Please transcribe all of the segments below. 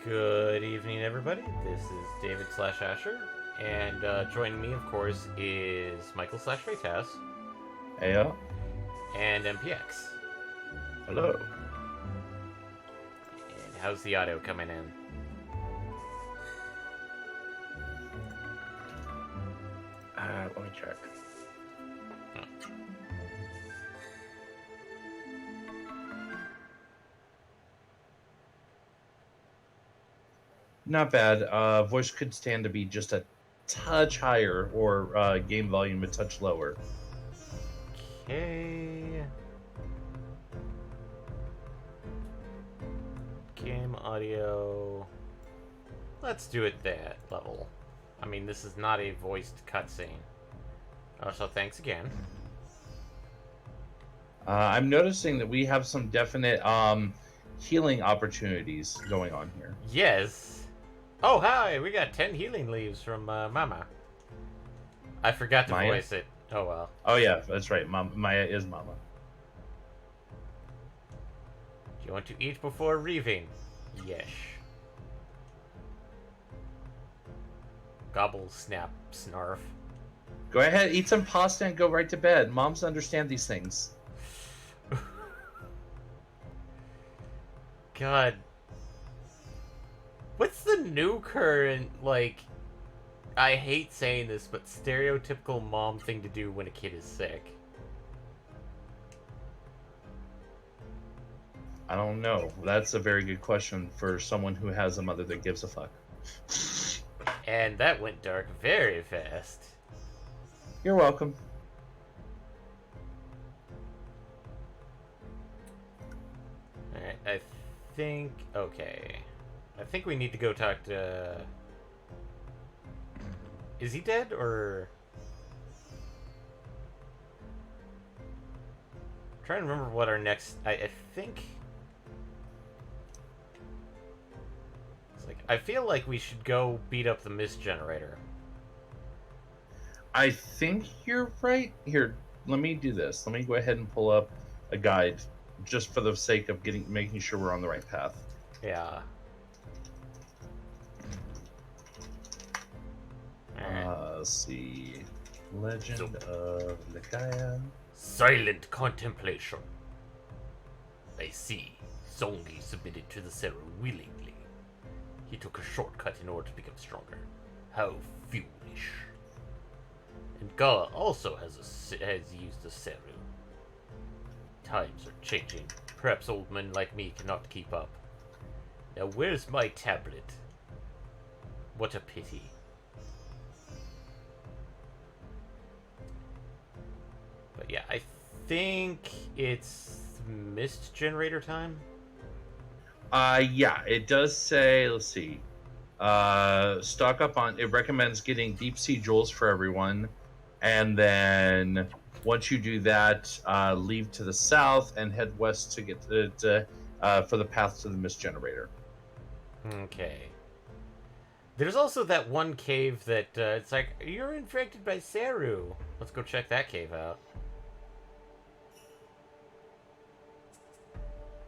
Good evening, everybody. This is David slash Asher, and joining me, of course, is Michael slash Vaytas Heyo. and MPX. Hello. And how's the audio coming in? Let me check. Not bad. Voice could stand to be just a touch higher, or game volume a touch lower. Okay. Game audio. Let's do it that level. I mean, this is not a voiced cutscene. So thanks again. I'm noticing that we have some definite healing opportunities going on here. Yes. Oh, hi! We got 10 healing leaves from Mama. I forgot to Maya? voice it. Oh, well. Oh yeah, that's right. Maya is Mama. Do you want to eat before reaving? Yes. Gobble, snap, snarf. Go ahead, eat some pasta and go right to bed. Moms understand these things. God. What's the new current, like, I hate saying this, but stereotypical mom thing to do when a kid is sick? I don't know. That's a very good question for someone who has a mother that gives a fuck. And that went dark very fast. You're welcome. Alright, I think... Okay. I think we need to go talk to... Is he dead, or... I'm trying to remember what our next... I think... It's like, I feel like we should go beat up the mist generator. I think you're right. Here, let me do this. Let me go ahead and pull up a guide, just for the sake of making sure we're on the right path. Yeah. Let's see. Legend of Lekaya. Silent contemplation. I see. Zongi submitted to the Seru willingly. He took a shortcut in order to become stronger. How foolish. And Gala also has used a Seru. Times are changing. Perhaps old men like me cannot keep up. Now where's my tablet? What a pity. But yeah, I think it's mist generator time. Yeah, it does say, let's see. Stock up on, it recommends getting deep sea jewels for everyone. And then once you do that, leave to the south and head west to get for the path to the mist generator. Okay. There's also that one cave that it's like, you're infected by Seru. Let's go check that cave out.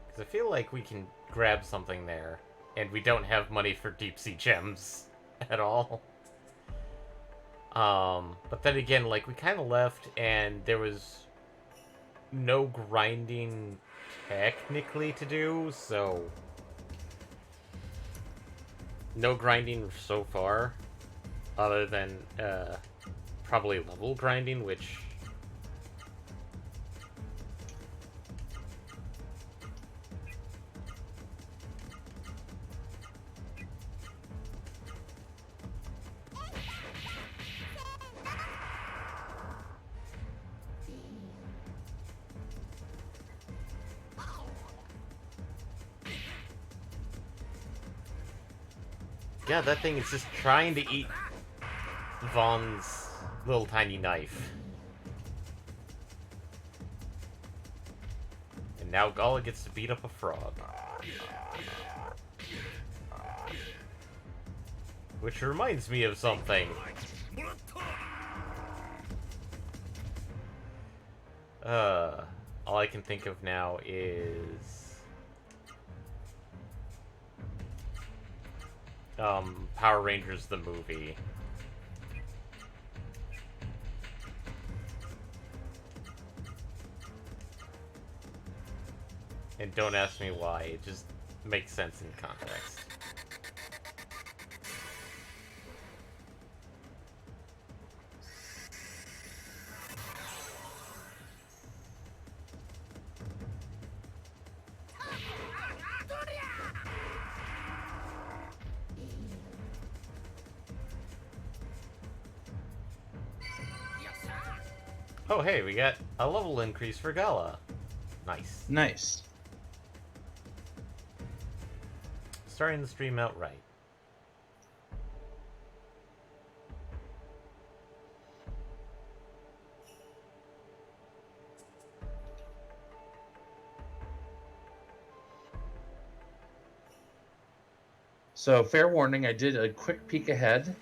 Because I feel like we can grab something there, and we don't have money for deep sea gems at all. But then again, like, we kind of left, and there was no grinding technically to do, so... No grinding so far, other than, probably level grinding, which... Yeah, that thing is just trying to eat Vaughn's little tiny knife. And now Gala gets to beat up a frog. Which reminds me of something. All I can think of now is... Power Rangers the movie. And don't ask me why, it just makes sense in context. Oh hey, we got a level increase for Gala. Nice. Nice. Starting the stream outright. So, fair warning, I did a quick peek ahead.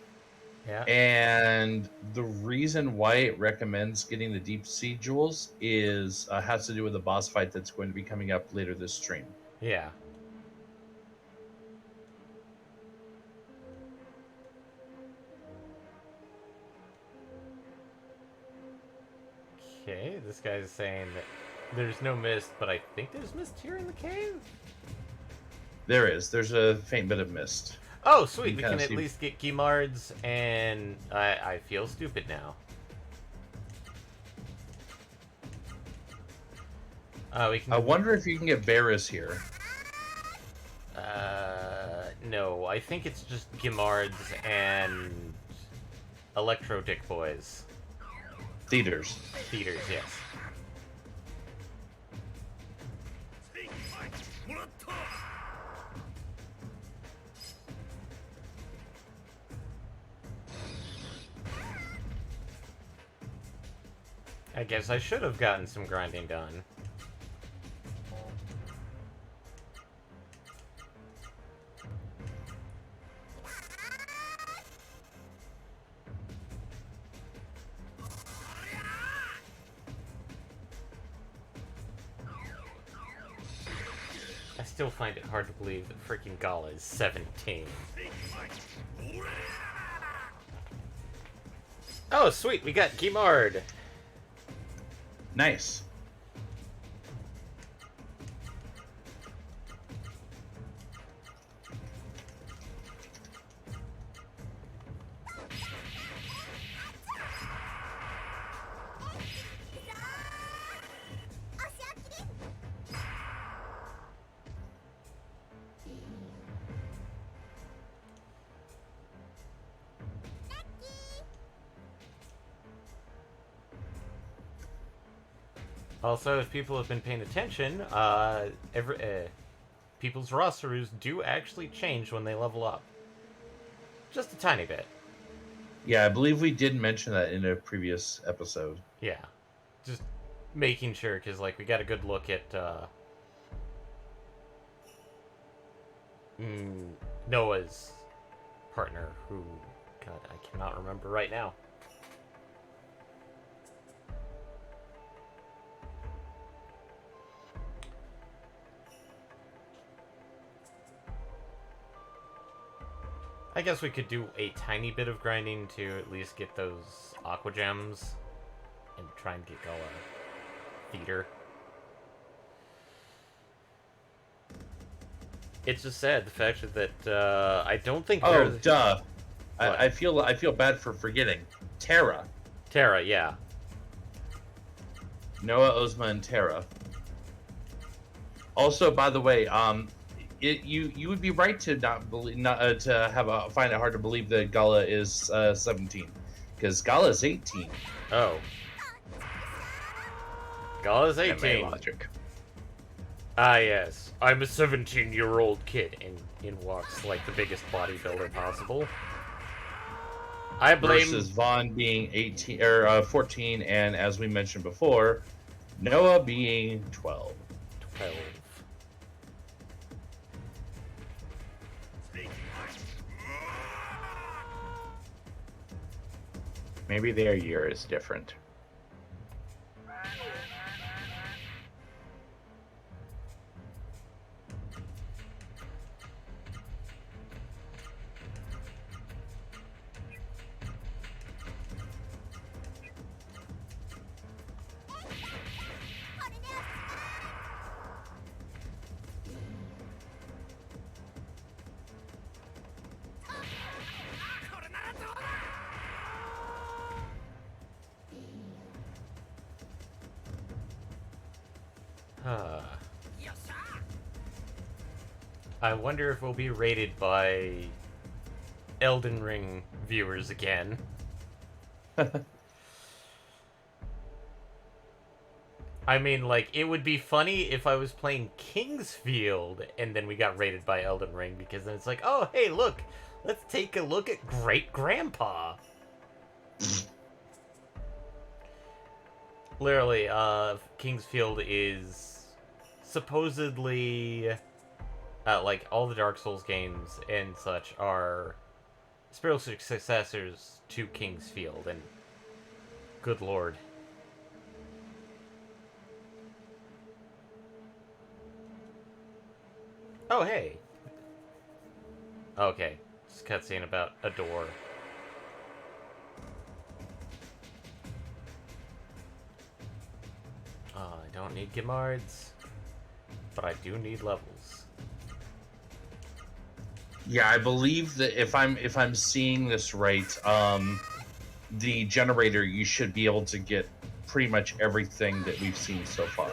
Yeah. And the reason why it recommends getting the deep sea jewels is has to do with the boss fight that's going to be coming up later this stream. Yeah. Okay, this guy's saying that there's no mist, but I think there's mist here in the cave? There is. There's a faint bit of mist. Oh, sweet. We kinda can at see- least get Guimards, and I feel stupid now. We can. I wonder if you can get Barris here. No, I think it's just Guimards and Electro Dick Boys. Theaters. Theaters, yes. I guess I should have gotten some grinding done. I still find it hard to believe that freaking Gala is 17. Oh, sweet, we got Guimard. Nice. Also, if people have been paying attention, people's rosters do actually change when they level up. Just a tiny bit. Yeah, I believe we did mention that in a previous episode. Yeah. Just making sure, because, like, we got a good look at, Noah's partner, who, God, I cannot remember right now. I guess we could do a tiny bit of grinding to at least get those aqua gems and try and get Gala theater. It's just sad the fact that I don't think. Oh, duh! What? I feel bad for forgetting. Terra, yeah. Noah, Ozma, and Terra. Also, by the way, you would be right to not believe, find it hard to believe that Gala is 17, because Gala is 18. Oh. Gala's Anime 18. logic. Ah, yes. I'm a 17-year-old kid, and in walks like the biggest bodybuilder possible. I blame. Versus Vaughn being 18 or 14, and as we mentioned before, Noah being 12. 12. Maybe their year is different. Huh. I wonder if we'll be rated by Elden Ring viewers again. I mean, like, it would be funny if I was playing Kingsfield and then we got rated by Elden Ring, because then it's like, oh, hey, look, let's take a look at Great Grandpa. Literally, Kingsfield is supposedly, like, all the Dark Souls games and such are spiritual successors to Kingsfield, and good lord. Oh, hey. Okay, just cutscene about a door. I don't need Gimards, but I do need levels. Yeah, I believe that if I'm seeing this right, the generator, you should be able to get pretty much everything that we've seen so far.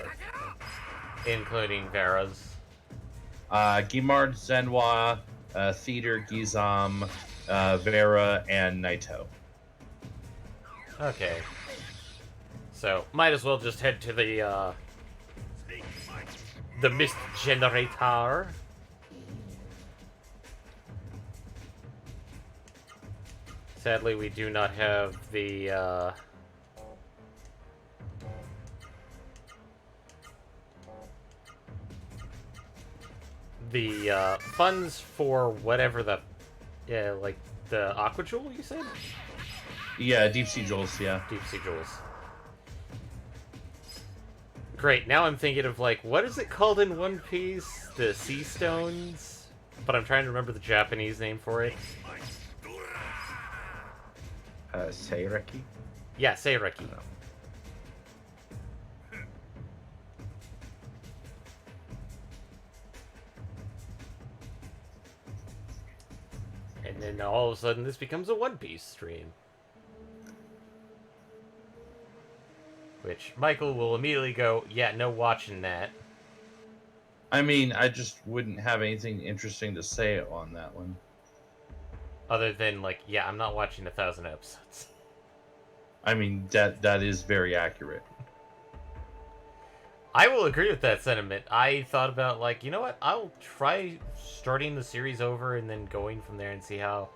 Including Vera's. Gimard, Zenwa, Theater, Gizam, Vera, and Naito. Okay. So, might as well just head to the mist generator. Sadly, we do not have the funds for whatever the, like the Aqua Jewel, you said? Yeah, Deep Sea Jewels, yeah. Deep Sea Jewels. Great, now I'm thinking of, like, what is it called in One Piece? The Sea Stones? But I'm trying to remember the Japanese name for it. Seireki? Yeah, Seireki. And then all of a sudden this becomes a One Piece stream. Which Michael will immediately go, yeah, no watching that. I mean, I just wouldn't have anything interesting to say on that one. Other than, like, yeah, I'm not watching 1,000 episodes. I mean, that is very accurate. I will agree with that sentiment. I thought about, like, you know what? I'll try starting the series over and then going from there and see how...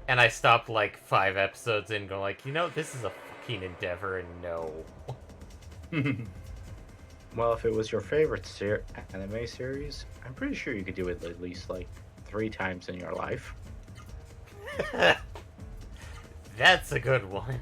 And I stopped, like, 5 episodes in going, like, you know, this is a fucking endeavor, and no. Well, if it was your favorite anime series, I'm pretty sure you could do it at least, like, 3 times in your life. That's a good one.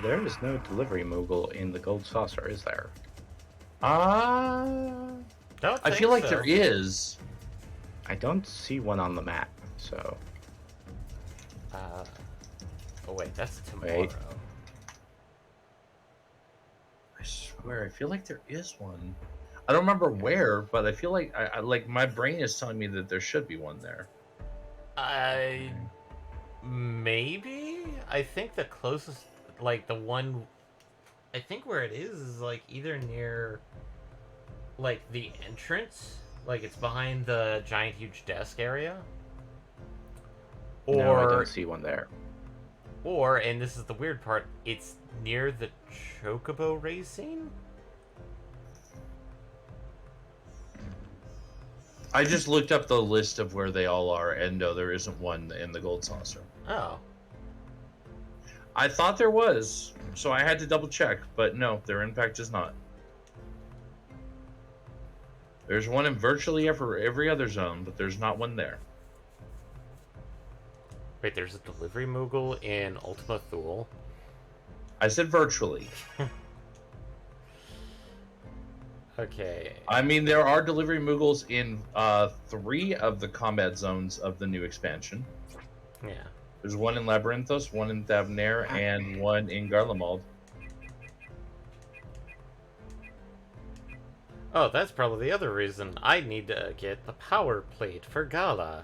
There is no delivery Moogle in the Gold Saucer, is there? Don't I think feel like so. there is. I don't see one on the map, so... Oh wait, that's tomorrow. Wait. I swear, I feel like there is one. I don't remember where, but I feel like I like my brain is telling me that there should be one there. Maybe? I think the closest, like, the one... I think where it is, like, either near, like, the entrance. Like, it's behind the giant, huge desk area. Or... No, I don't see one there. Or, and this is the weird part, it's near the Chocobo racing? I just looked up the list of where they all are, and no, there isn't one in the Gold Saucer. Oh. I thought there was, so I had to double check, but no, their impact is not. There's one in virtually every other zone, but there's not one there. Wait, there's a delivery Moogle in Ultima Thule? I said virtually. Okay. I mean, there are delivery Moogles in 3 of the combat zones of the new expansion. Yeah. There's one in Labyrinthos, one in Thavnair, and one in Garlemald. Oh, that's probably the other reason I need to get the power plate for Gala.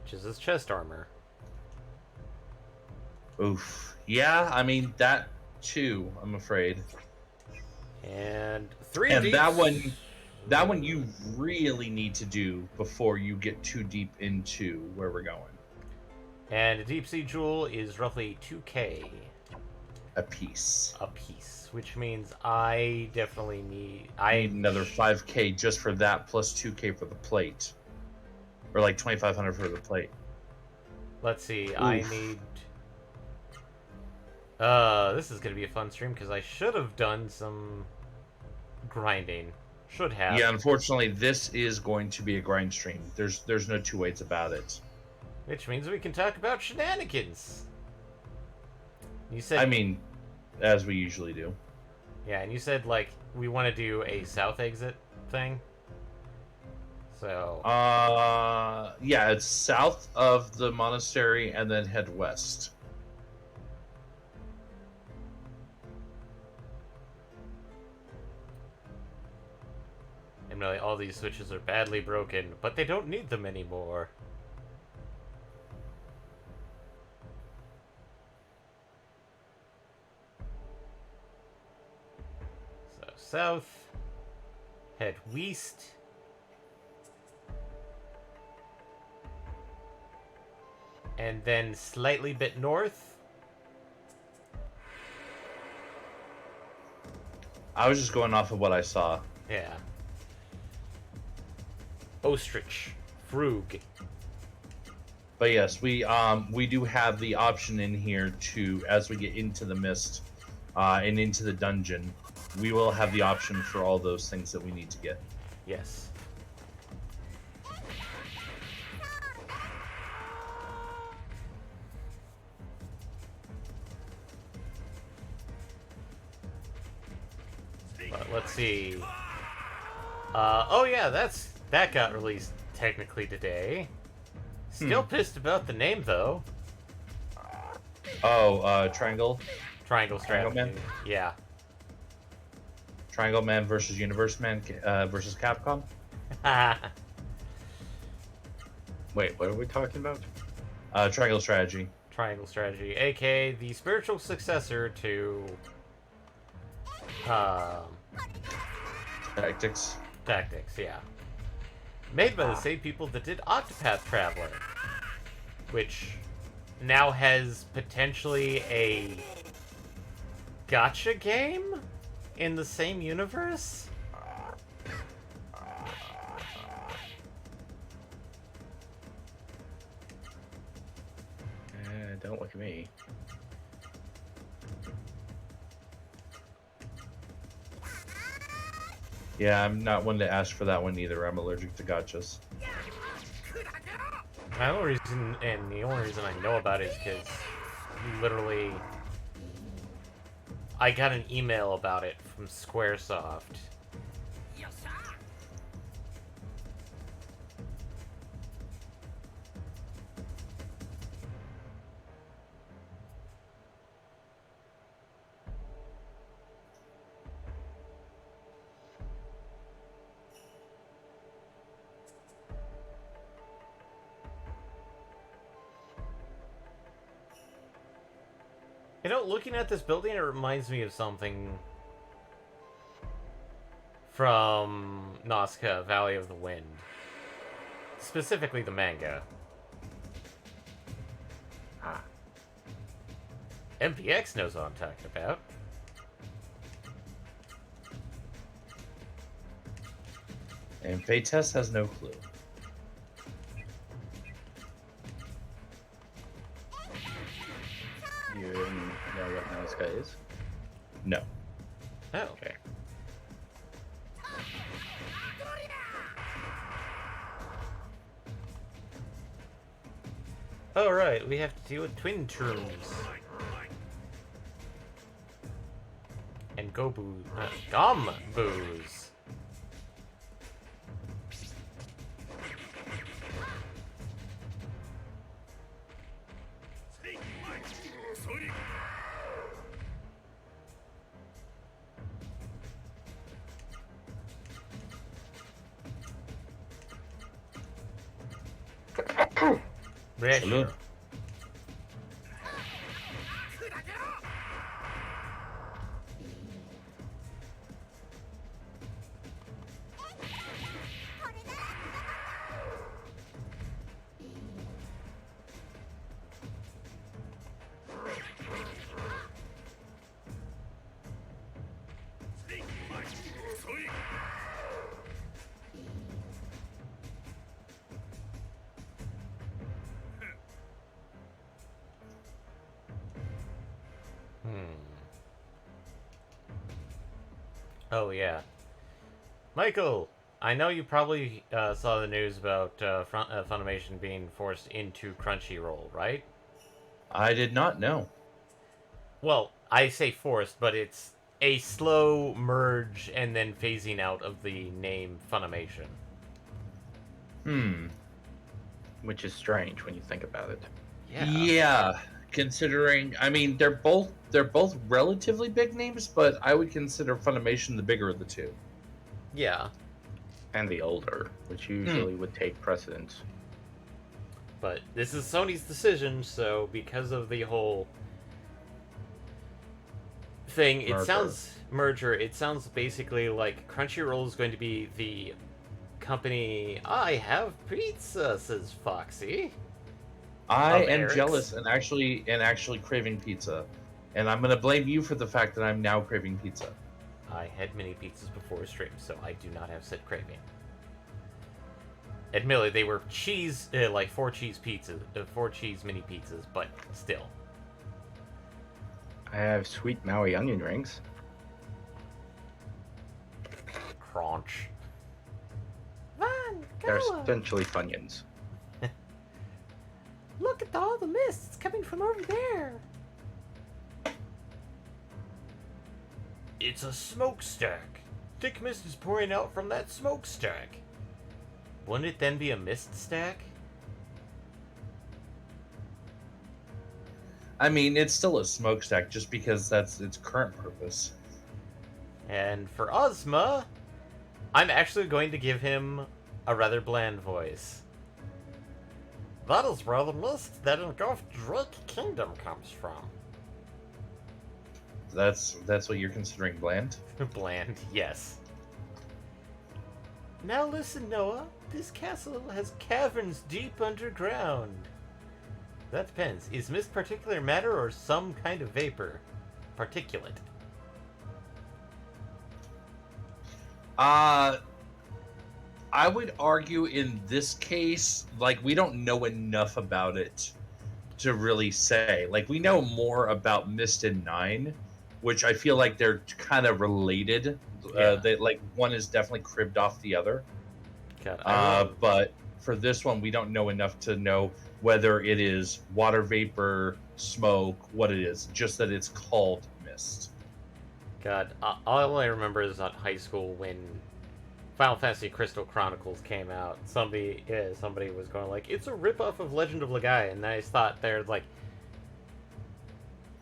Which is his chest armor. Oof. Yeah, I mean, that too, I'm afraid. And 3 And deeps. that one you really need to do before you get too deep into where we're going. And a deep sea jewel is roughly 2k A piece. a piece, which means I definitely need. I need another 5k just for that, plus 2k for the plate, or like 2,500 for the plate. Let's see. Oof. I need. This is gonna be a fun stream because I should have done some grinding. Should have. Yeah, unfortunately, this is going to be a grind stream. There's no two ways about it. Which means we can talk about shenanigans. You said. I mean, as we usually do. Yeah, and you said like we want to do a south exit thing. So. Yeah, it's south of the monastery and then head west. And really, all these switches are badly broken, but they don't need them anymore. So, south, head west, and then slightly bit north. I was just going off of what I saw. Yeah. Ostrich, Frug. But yes, we do have the option in here to, as we get into the mist and into the dungeon, we will have the option for all those things that we need to get. Yes. But let's see. Oh yeah, that got released technically today. Still pissed about the name though. Oh, Triangle Triangle Strategy. Man? Yeah. Triangle Man versus Universe Man versus Capcom. Wait, what are we talking about? Triangle Strategy. Triangle Strategy, aka the spiritual successor to Tactics. Tactics, yeah. Made by the same people that did Octopath Traveler, which now has potentially a gacha game in the same universe? Don't look at me. Yeah, I'm not one to ask for that one either. I'm allergic to gachas. My only reason, and the only reason I know about it is because literally I got an email about it from Squaresoft. You know, looking at this building, it reminds me of something from Nazca, Valley of the Wind. Specifically the manga. Ah. MPX knows what I'm talking about. And Paytest has no clue. You know what Nazca is? No. Oh. Okay. Oh, right, we have to deal with twin tombs. and Gum Booze. Salud. Oh, yeah. Michael, I know you probably saw the news about Funimation being forced into Crunchyroll, right? I did not know. Well, I say forced, but it's a slow merge and then phasing out of the name Funimation. Which is strange when you think about it. Yeah, considering, I mean, they're both relatively big names, but I would consider Funimation the bigger of the two. Yeah. And the older, which usually would take precedence. But this is Sony's decision, so because of the whole thing, it sounds basically like Crunchyroll is going to be the company. I have pizza, says Foxy. I am Eric's. jealous and actually craving pizza, and I'm gonna blame you for the fact that I'm now craving pizza. I had many pizzas before stream, so I do not have said craving. Admittedly, they were cheese, like 4 cheese pizzas, 4 cheese mini pizzas, but still. I have sweet Maui onion rings. Crunch. They're essentially Funyuns. Look at all the mist. It's coming from over there. It's a smokestack. Thick mist is pouring out from that smokestack. Wouldn't it then be a mist stack? I mean, it's still a smokestack just because that's its current purpose. And for Ozma, I'm actually going to give him a rather bland voice. That is where the mist that engulfed Drake Kingdom comes from. That's what you're considering bland? Bland, yes. Now listen, Noah. This castle has caverns deep underground. That depends. Is mist particulate matter or some kind of vapor? Particulate. I would argue in this case, like, we don't know enough about it to really say. Like, we know more about Mist and Nine, which I feel like they're kind of related. Yeah. They, like, one is definitely cribbed off the other. God, But for this one, we don't know enough to know whether it is water vapor, smoke, what it is. Just that it's called Mist. God, all I remember is on high school when Final Fantasy Crystal Chronicles came out. Somebody was going like, "It's a ripoff of Legend of Legaia," and I thought they're like,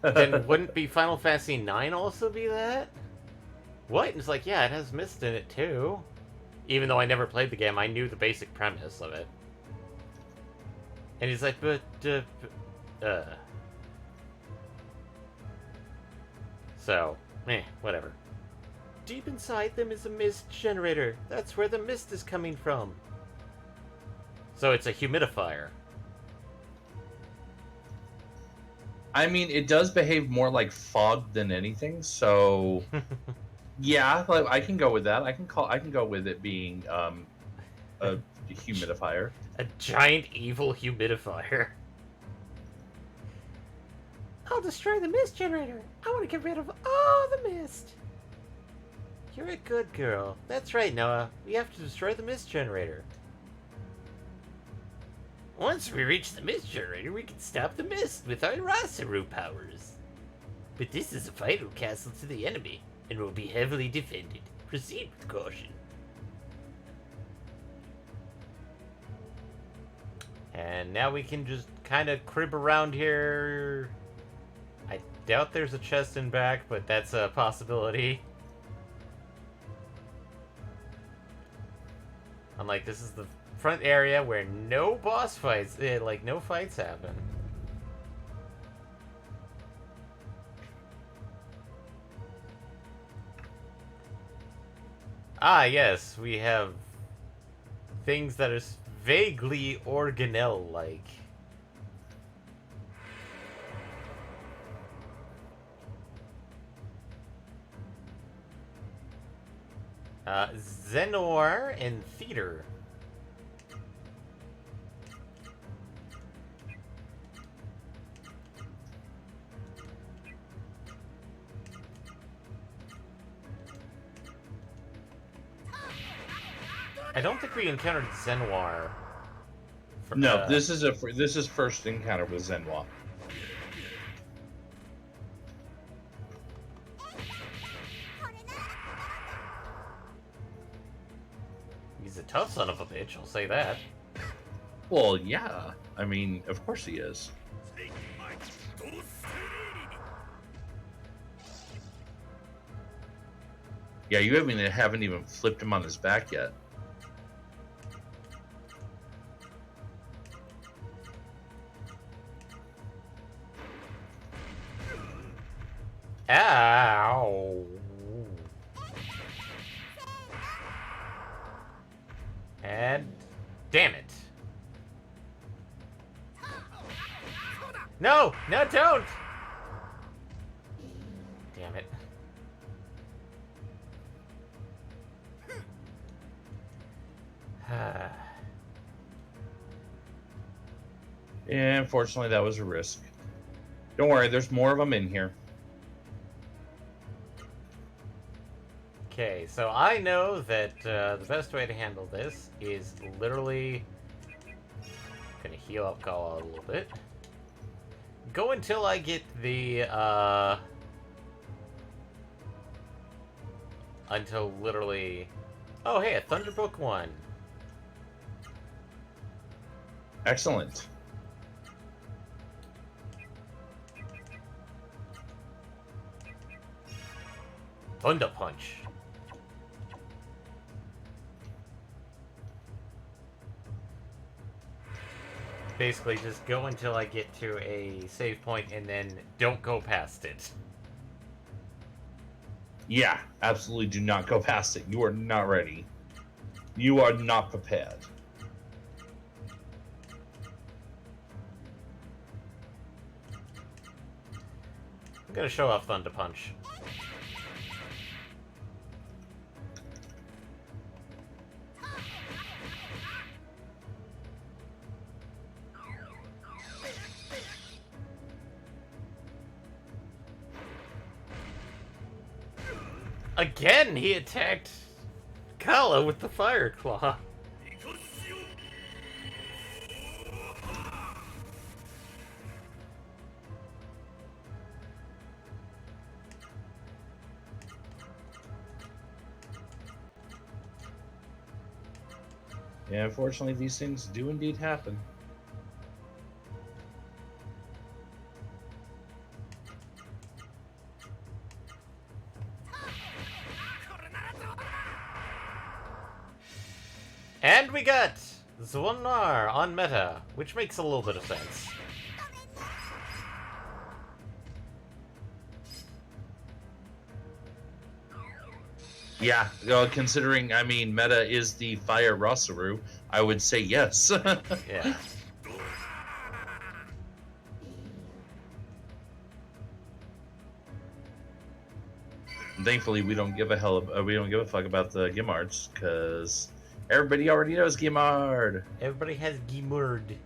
then wouldn't be Final Fantasy 9 also be that? What? And it's like, yeah, it has mist in it too. Even though I never played the game, I knew the basic premise of it. And he's like, but. So, whatever. Deep inside them is a mist generator. That's where the mist is coming from. So it's a humidifier. I mean, it does behave more like fog than anything, so yeah, like, I can go with that. I can go with it being a humidifier. A giant evil humidifier. I'll destroy the mist generator. I want to get rid of all the mist. You're a good girl. That's right, Noah. We have to destroy the mist generator. Once we reach the mist generator, we can stop the mist with our Rasaru powers. But this is a vital castle to the enemy. and will be heavily defended. Proceed with caution. And now we can just kind of crib around here. I doubt there's a chest in back, but that's a possibility. I'm like, this is the front area where no boss fights, no fights happen. Ah, yes, we have things that are vaguely organelle-like. Zenor and Theater. I don't think we encountered Zenoir. No, this is first encounter with Zenwa. He's a tough son of a bitch, I'll say that. Well, yeah. I mean, of course he is. Yeah, you haven't even flipped him on his back yet. Ow! And damn it! No! No, don't! Damn it. Yeah, unfortunately, that was a risk. Don't worry, there's more of them in here. Okay, so I know that the best way to handle this is literally gonna heal up Kala a little bit. Go until I get the until literally. Oh, hey, a Thunderbook 1. Excellent. Thunder Punch. Basically, just go until I get to a save point and then don't go past it. Yeah, absolutely do not go past it. You are not ready. You are not prepared. I'm gonna show off Thunder Punch. Again, he attacked Kala with the Fire Claw. Yeah, unfortunately, these things do indeed happen. And we got Zwonar on meta, which makes a little bit of sense. Yeah, considering, I mean, meta is the Fire Rosaru, I would say yes. Yeah. Thankfully, we don't give a fuck about the Gimards, because everybody already knows Gimard. Everybody has Gimurd.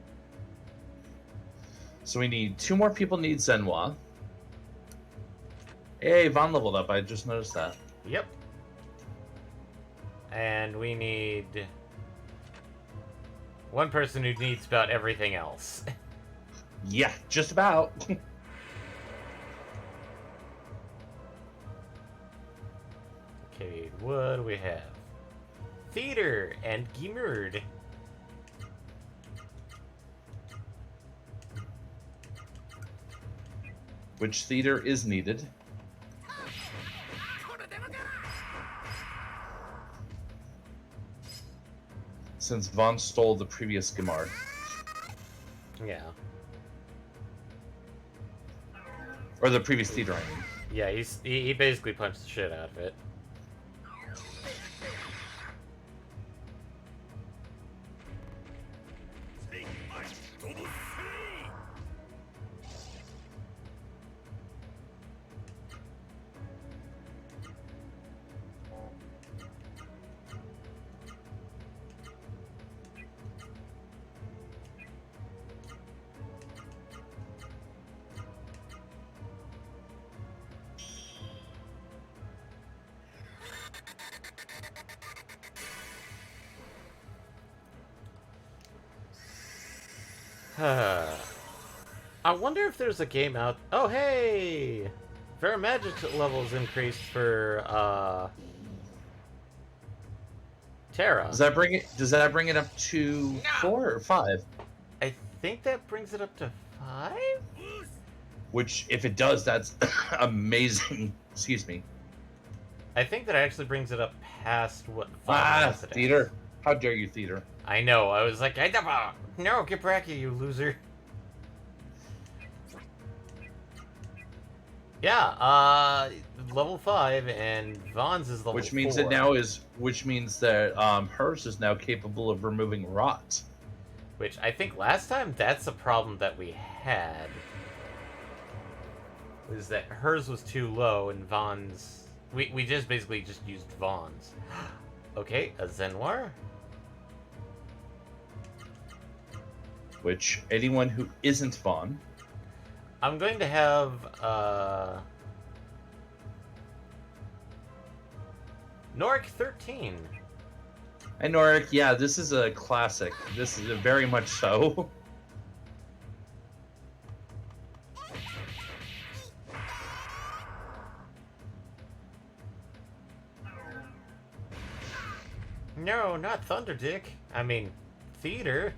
So we need 2 more people need Zenwa. Hey, Von leveled up, I just noticed that. Yep. And we need 1 person who needs about everything else. Yeah, just about. Okay, what do we have? Theater and Gimurd. Which theater is needed? Since Vaughn stole the previous Gemar. Yeah. Or the previous theater, I mean. Yeah, he basically punched the shit out of it. I wonder if there's a game out. Oh, hey! Fair magic levels increased for Terra. Does that bring it? Does that bring it up to 4 or 5? I think that brings it up to 5. Which, if it does, that's amazing. Excuse me. I think that actually brings it up past what. Final Theater! How dare you, theater? I know. I was like, no, get back here, you loser. Yeah, level 5, and Vaughn's is level 4. Which means it now is. Which means that hers is now capable of removing rot. Which I think last time that's a problem that we had. Was that hers was too low and Vaughn's. We just basically just used Vaughn's. Okay, a Zenoir. Which anyone who isn't Vaughn. I'm going to have, Norik 13. And Norik, yeah, this is a classic. This is very much so. No, not Thunderdick. I mean, Theater.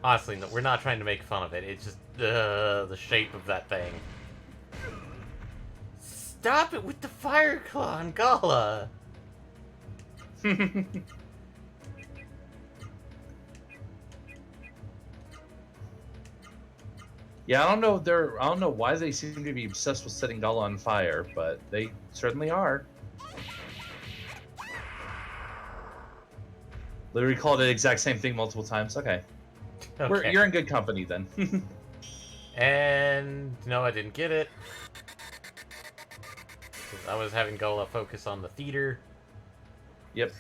Honestly, no, we're not trying to make fun of it. It's just the shape of that thing. Stop it with the Fire Claw on Gala! Yeah, I don't know why they seem to be obsessed with setting Gala on fire, but they certainly are. Literally called it the exact same thing multiple times. Okay. Okay. You're in good company then. And no, I didn't get it. 'Cause I was having Gala focus on the theater. Yep.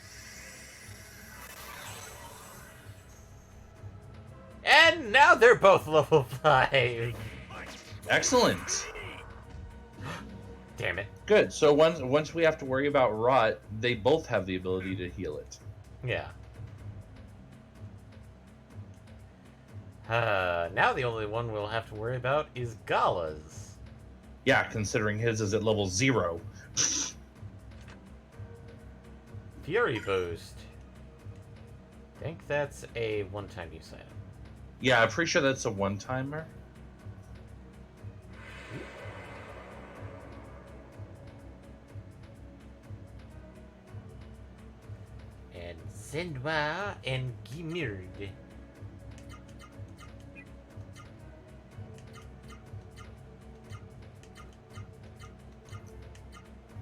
And now they're both level 5. Excellent. Damn it. Good. So once we have to worry about rot, they both have the ability to heal it. Yeah. Now the only one we'll have to worry about is Gala's. Yeah, considering his is at level 0. Fury Boost. I think that's a one-time use item. Yeah, I'm pretty sure that's a one-timer. And Zendwa and Gimird.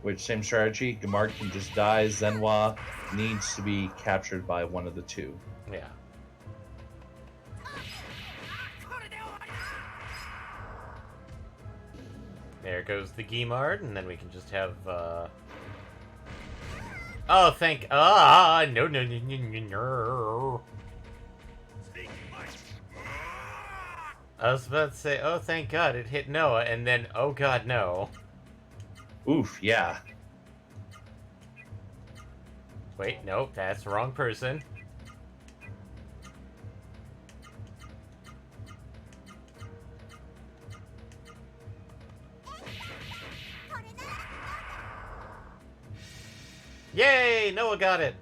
Which, same strategy, Gamard can just die, Zenwa needs to be captured by one of the two. Yeah. There goes the Gimard, and then we can just have, Oh, no, no, no, no, no, no. I was about to say, oh, thank God, it hit Noah, and then, oh God, no. Oof, yeah. Wait, nope, that's the wrong person. Yay! Noah got it.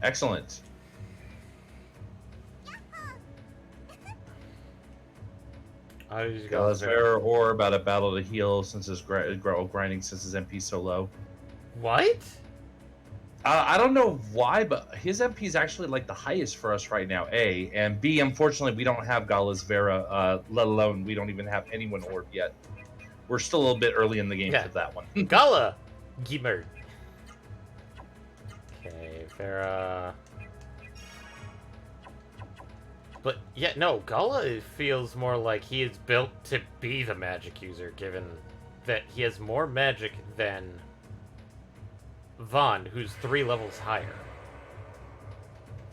Excellent. Gala's Vera or about a battle to heal since his grinding since his MP so low. What? I don't know why, but his MP is actually like the highest for us right now. A and B. Unfortunately, we don't have Gala's Vera. Let alone we don't even have anyone orb yet. We're still a little bit early in the game for that one. Gala, Gimmer. Okay, Vera. But yeah, no, Gala feels more like he is built to be the magic user, given that he has more magic than Vaughn, who's 3 levels higher.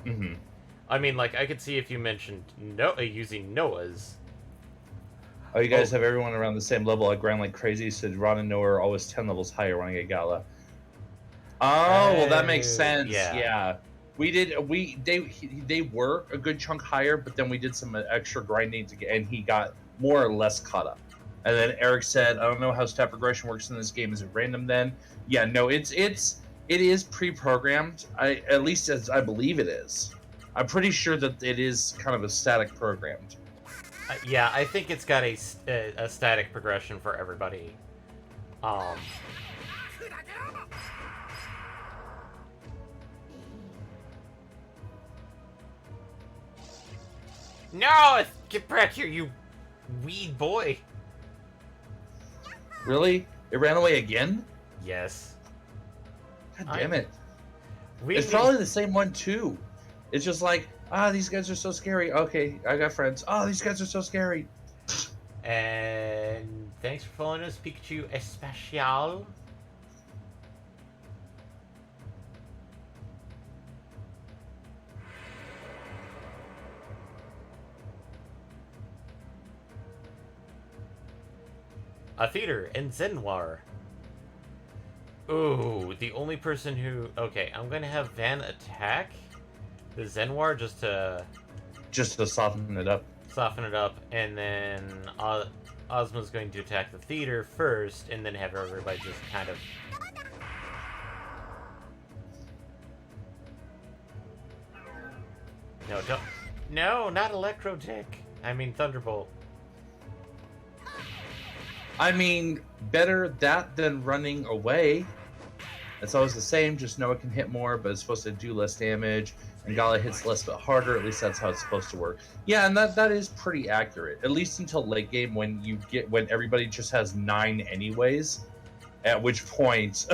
Mm-hmm. I mean, like, I could see if you mentioned using Noah's. Oh, you guys have everyone around the same level. I grind like crazy, so Ron and Noah are always 10 levels higher when I get Gala. Oh, well, that makes sense. Yeah. They were a good chunk higher, but then we did some extra grinding to get, and he got more or less caught up. And then Eric said, "I don't know how stat progression works in this game. Is it random then?" Yeah, no, it is pre-programmed. At least as I believe it is. I'm pretty sure that it is kind of a static programmed. Yeah, I think it's got a static progression for everybody. No! Get back here, you weed boy! Really? It ran away again? Yes. God damn it. It's probably the same one, too. It's just like, these guys are so scary. Okay, I got friends. Oh, these guys are so scary. And thanks for following us, Pikachu Especial. A theater and Zenwar. Ooh, the only person who... Okay, I'm gonna have Van attack the Zenwar just to soften it up. Soften it up, and then Ozma's going to attack the theater first, and then have everybody just kind of... No, don't... No, not Electro Dick. I mean Thunderbolt. I mean, better that than running away. It's always the same, just Noah can hit more, but it's supposed to do less damage, and Gala hits less but harder. At least that's how it's supposed to work. Yeah, and that is pretty accurate. At least until late game when everybody just has 9 anyways. At which point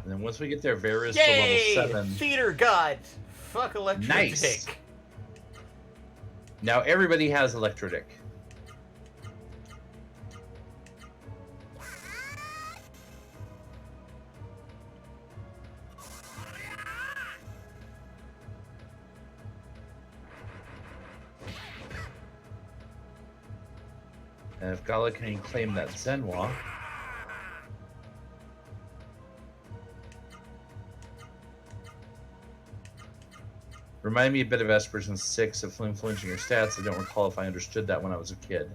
And then once we get there, Vera's to level 7. Theater God! Fuck Electro Nice. Dick. Now everybody has Electro Dick. And if Gala can claim that Zenwa... Remind me a bit of Esperson 6 of flinching your stats. I don't recall if I understood that when I was a kid.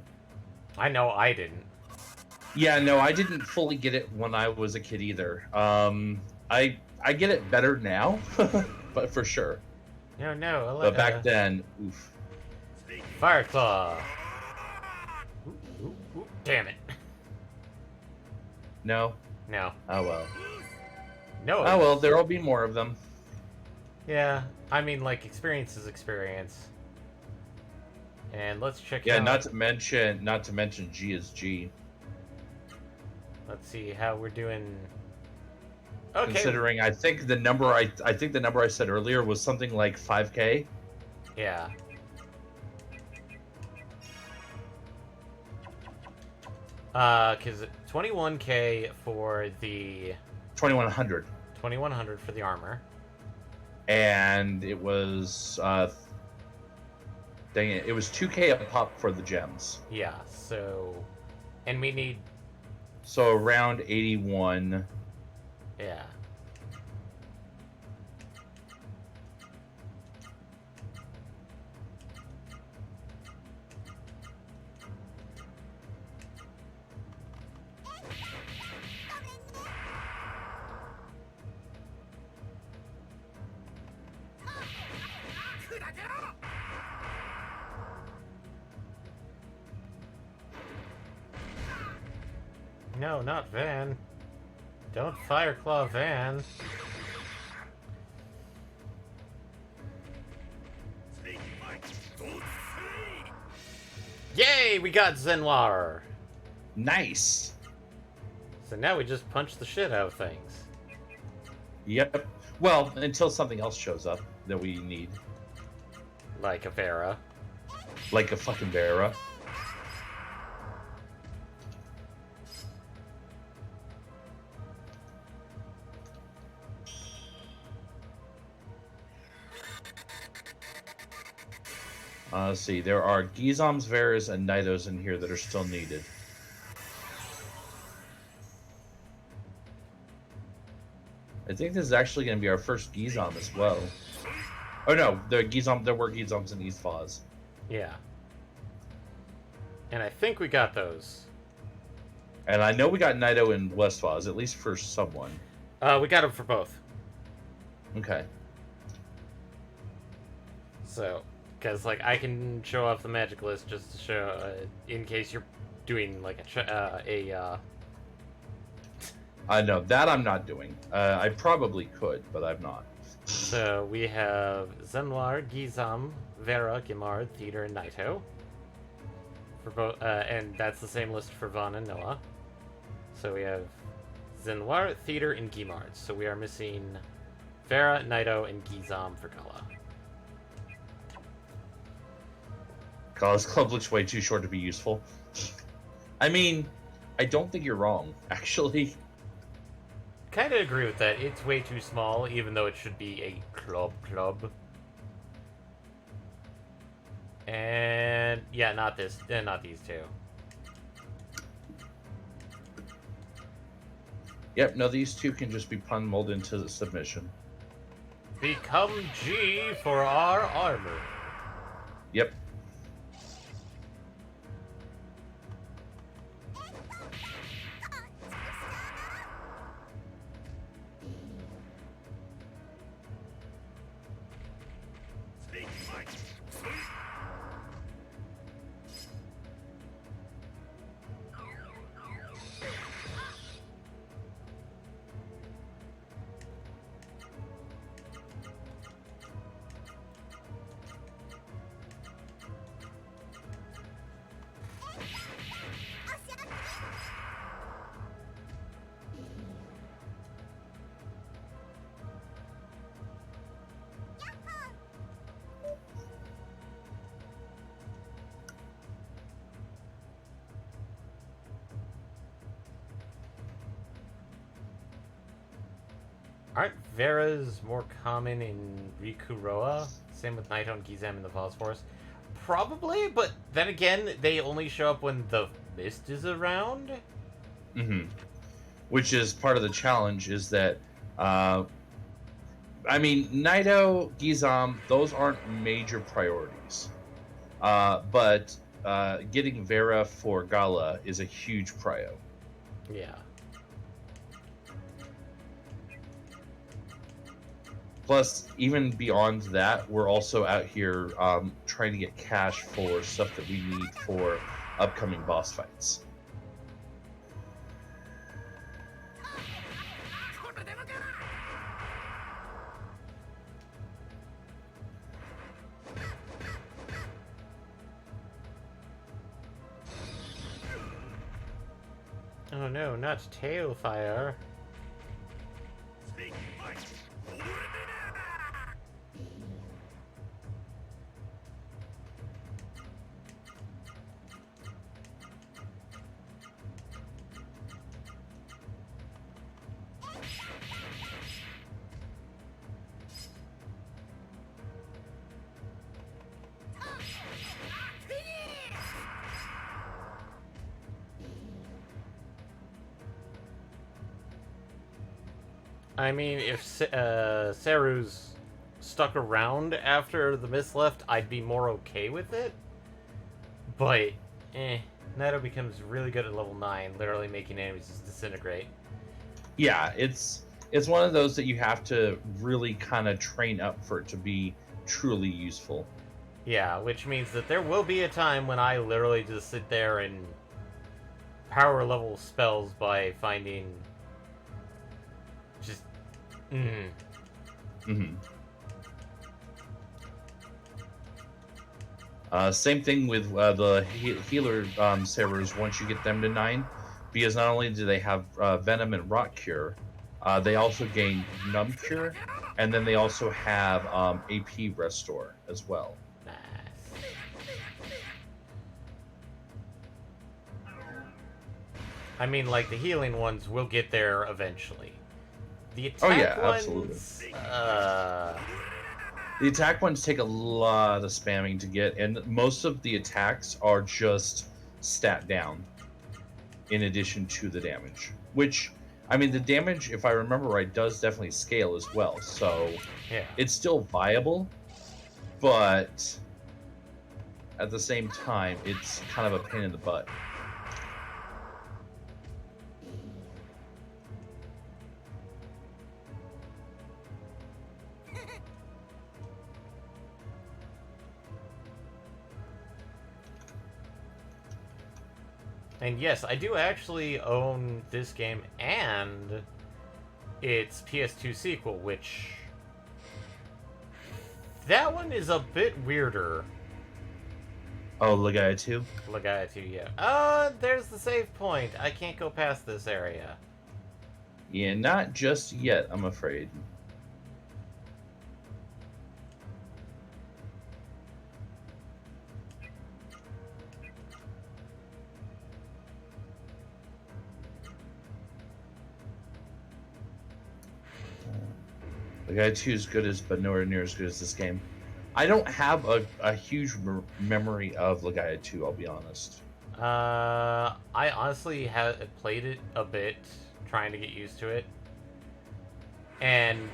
I know I didn't. Yeah, no, I didn't fully get it when I was a kid either. I get it better now, but for sure. No. But back then, oof. Fireclaw. Ooh, damn it. No? No. Oh, well. No. Oh, well, there'll be more of them. Yeah, I mean, like, experience is experience. And let's check out... Yeah, not to mention G is G. Let's see how we're doing... Okay. Considering, I think the number I said earlier was something like 5K. Yeah. Because 21k for the 2100. 2100 for the armor. And it was dang it, it was 2k a pop for the gems. Yeah, so and we need So around 81. yeah. No, not Van. Don't Fireclaw Van. Yay, we got Zenwar! Nice. So now we just punch the shit out of things. Yep. Well, until something else shows up that we need. Like a Vera. Like a fucking Vera. Let's see. There are Gizoms, Veras, and Nidos in here that are still needed. I think this is actually going to be our first Gizom as well. Oh no, there were Gizoms in East Foz. Yeah. And I think we got those. And I know we got Nido in West Foz, at least for someone. We got them for both. Okay. So, because like I can show off the magic list just to show, in case you're doing like No, that I'm not doing. I probably could, but I'm not. So we have Zenwar, Gizam, Vera, Gimard, Theater, and Naito. For both, and that's the same list for Vaughn and Noah. So we have Zenwar, Theater, and Gimard. So we are missing Vera, Naito, and Gizam for Gala. Gala's Club looks way too short to be useful. I mean, I don't think you're wrong, actually. Kind of agree with that. It's way too small, even though it should be a club. And yeah, not this, not these two. Yep, no, these two can just be pun mulled into the submission. Become G for our armor. Yep. Aren't Veras more common in Rikuroa? Same with Naito and Gizem in the Vaz Forest? Probably, but then again, they only show up when the mist is around. Mm-hmm. Which is part of the challenge, is that, I mean, Naito, Gizam, those aren't major priorities. But getting Vera for Gala is a huge prio. Yeah. Plus, even beyond that, we're also out here trying to get cash for stuff that we need for upcoming boss fights. Oh no, not Tailfire. I mean, if Saru's stuck around after the mist left, I'd be more okay with it. But, Nato becomes really good at level 9, literally making enemies just disintegrate. Yeah, it's one of those that you have to really kind of train up for it to be truly useful. Yeah, which means that there will be a time when I literally just sit there and power level spells by finding just Same thing with the healer servers. Once you get them to 9, because not only do they have venom and rot cure, they also gain numb cure, and then they also have AP restore as well. I mean, like, the healing ones will get there eventually. The attack ones, absolutely. The attack ones take a lot of spamming to get, and most of the attacks are just stat down in addition to the damage. Which, I mean, the damage, if I remember right, does definitely scale as well. So yeah, it's still viable, but at the same time, it's kind of a pain in the butt. And yes, I do actually own this game and its PS2 sequel, which... that one is a bit weirder. Oh, Legaia 2? Legaia 2, yeah. There's the save point. I can't go past this area. Yeah, not just yet, I'm afraid. Legaia 2 is good as, but nowhere near as good as this game. I don't have a huge memory of Legaia 2, I'll be honest. I honestly have played it a bit, trying to get used to it. And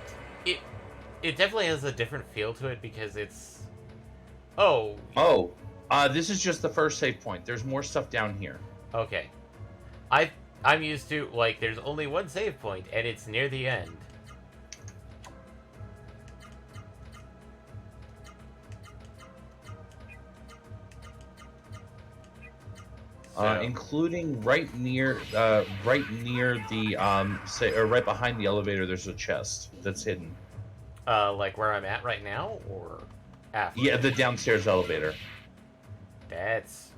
it definitely has a different feel to it because it's... This is just the first save point. There's more stuff down here. Okay. I'm used to, like, there's only one save point, and it's near the end. Including right near the right behind the elevator. There's a chest that's hidden. Like where I'm at right now, or after? Yeah, the downstairs elevator. That's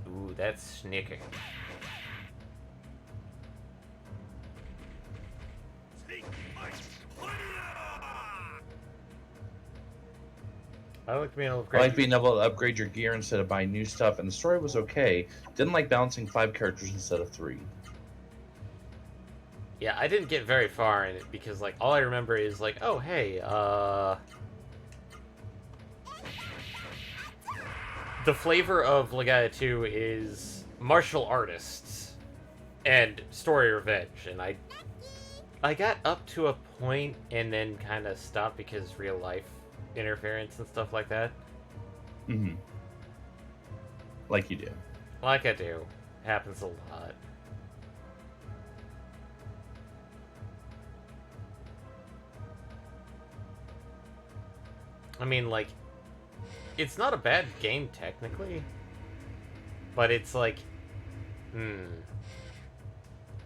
sneaky. I like being able to upgrade your gear instead of buying new stuff, and the story was okay. Didn't like balancing 5 characters instead of 3. Yeah, I didn't get very far in it because, like, all I remember is like, oh hey, the flavor of Legaia 2 is martial artists and story revenge, and I got up to a point and then kind of stopped because real life interference and stuff like that. Mm-hmm. Like you do. Like I do. Happens a lot. I mean, like, it's not a bad game technically, but it's like,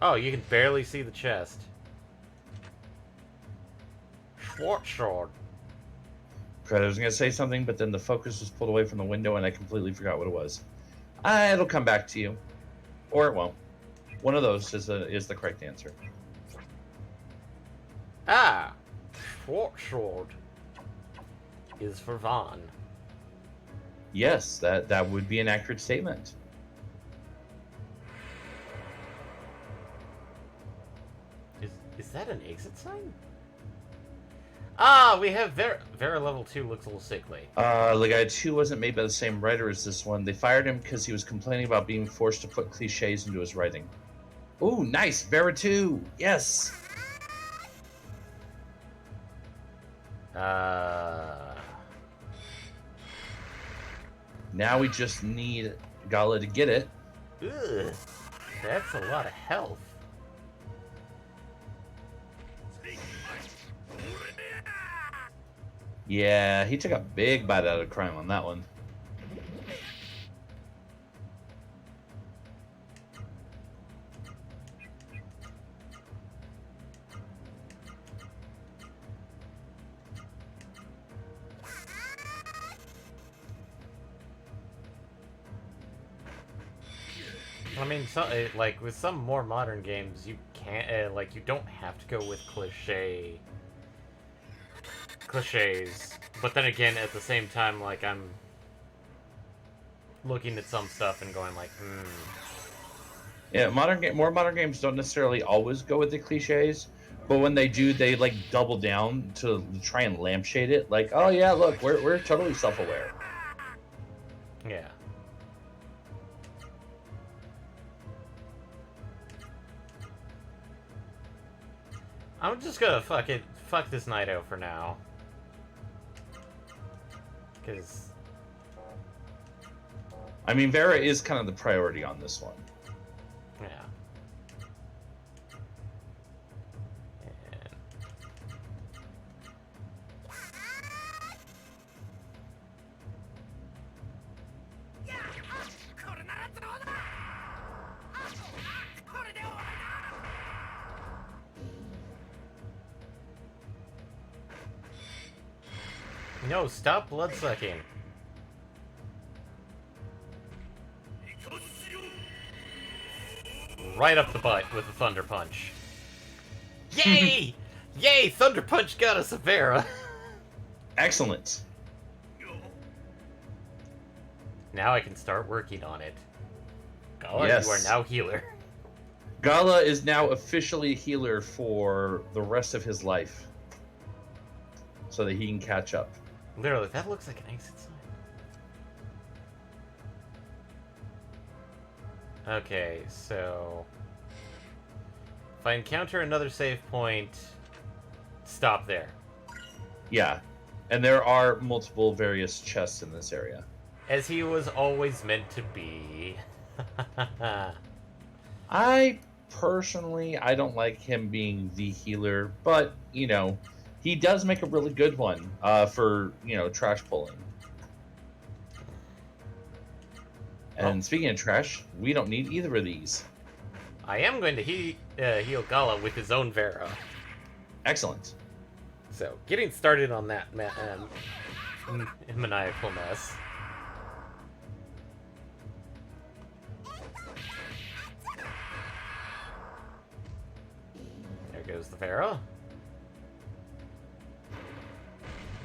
oh, you can barely see the chest. Schwarzsword. I was going to say something, but then the focus was pulled away from the window and I completely forgot what it was. It'll come back to you. Or it won't. One of those is the correct answer. Ah! Schwarzsword is for Vaughn. Yes, that would be an accurate statement. Is that an exit sign? Ah, we have Vera level 2 looks a little sickly. Legaia 2 wasn't made by the same writer as this one. They fired him because he was complaining about being forced to put cliches into his writing. Ooh, nice! Vera 2! Yes! Now we just need Gala to get it. Ugh, that's a lot of health. Yeah, he took a big bite out of crime on that one. I mean, like with some more modern games, you can't like you don't have to go with cliches. But then again, at the same time, like I'm looking at some stuff and going like, Yeah, more modern games don't necessarily always go with the cliches, but when they do, they like double down to try and lampshade it. Like, oh yeah, look, we're totally self-aware. yeah. I'm just gonna fuck this night out for now. Because... I mean, Vera is kind of the priority on this one. yeah. And... No, stop bloodsucking. Right up the butt with a Thunder Punch. Yay! Yay! Thunder Punch got us a Vera. Excellent. Now I can start working on it. Gala, Yes. you are now healer. Gala is now officially a healer for the rest of his life, so that he can catch up. Literally, that looks like an exit sign. Okay, so... if I encounter another save point, stop there. Yeah, and there are multiple various chests in this area. As he was always meant to be. I don't like him being the healer, but you know, he does make a really good one for trash pulling. And speaking of trash, we don't need either of these. I am going to heal Gala with his own Vera. Excellent. So, getting started on that maniacal mess. There goes the Vera.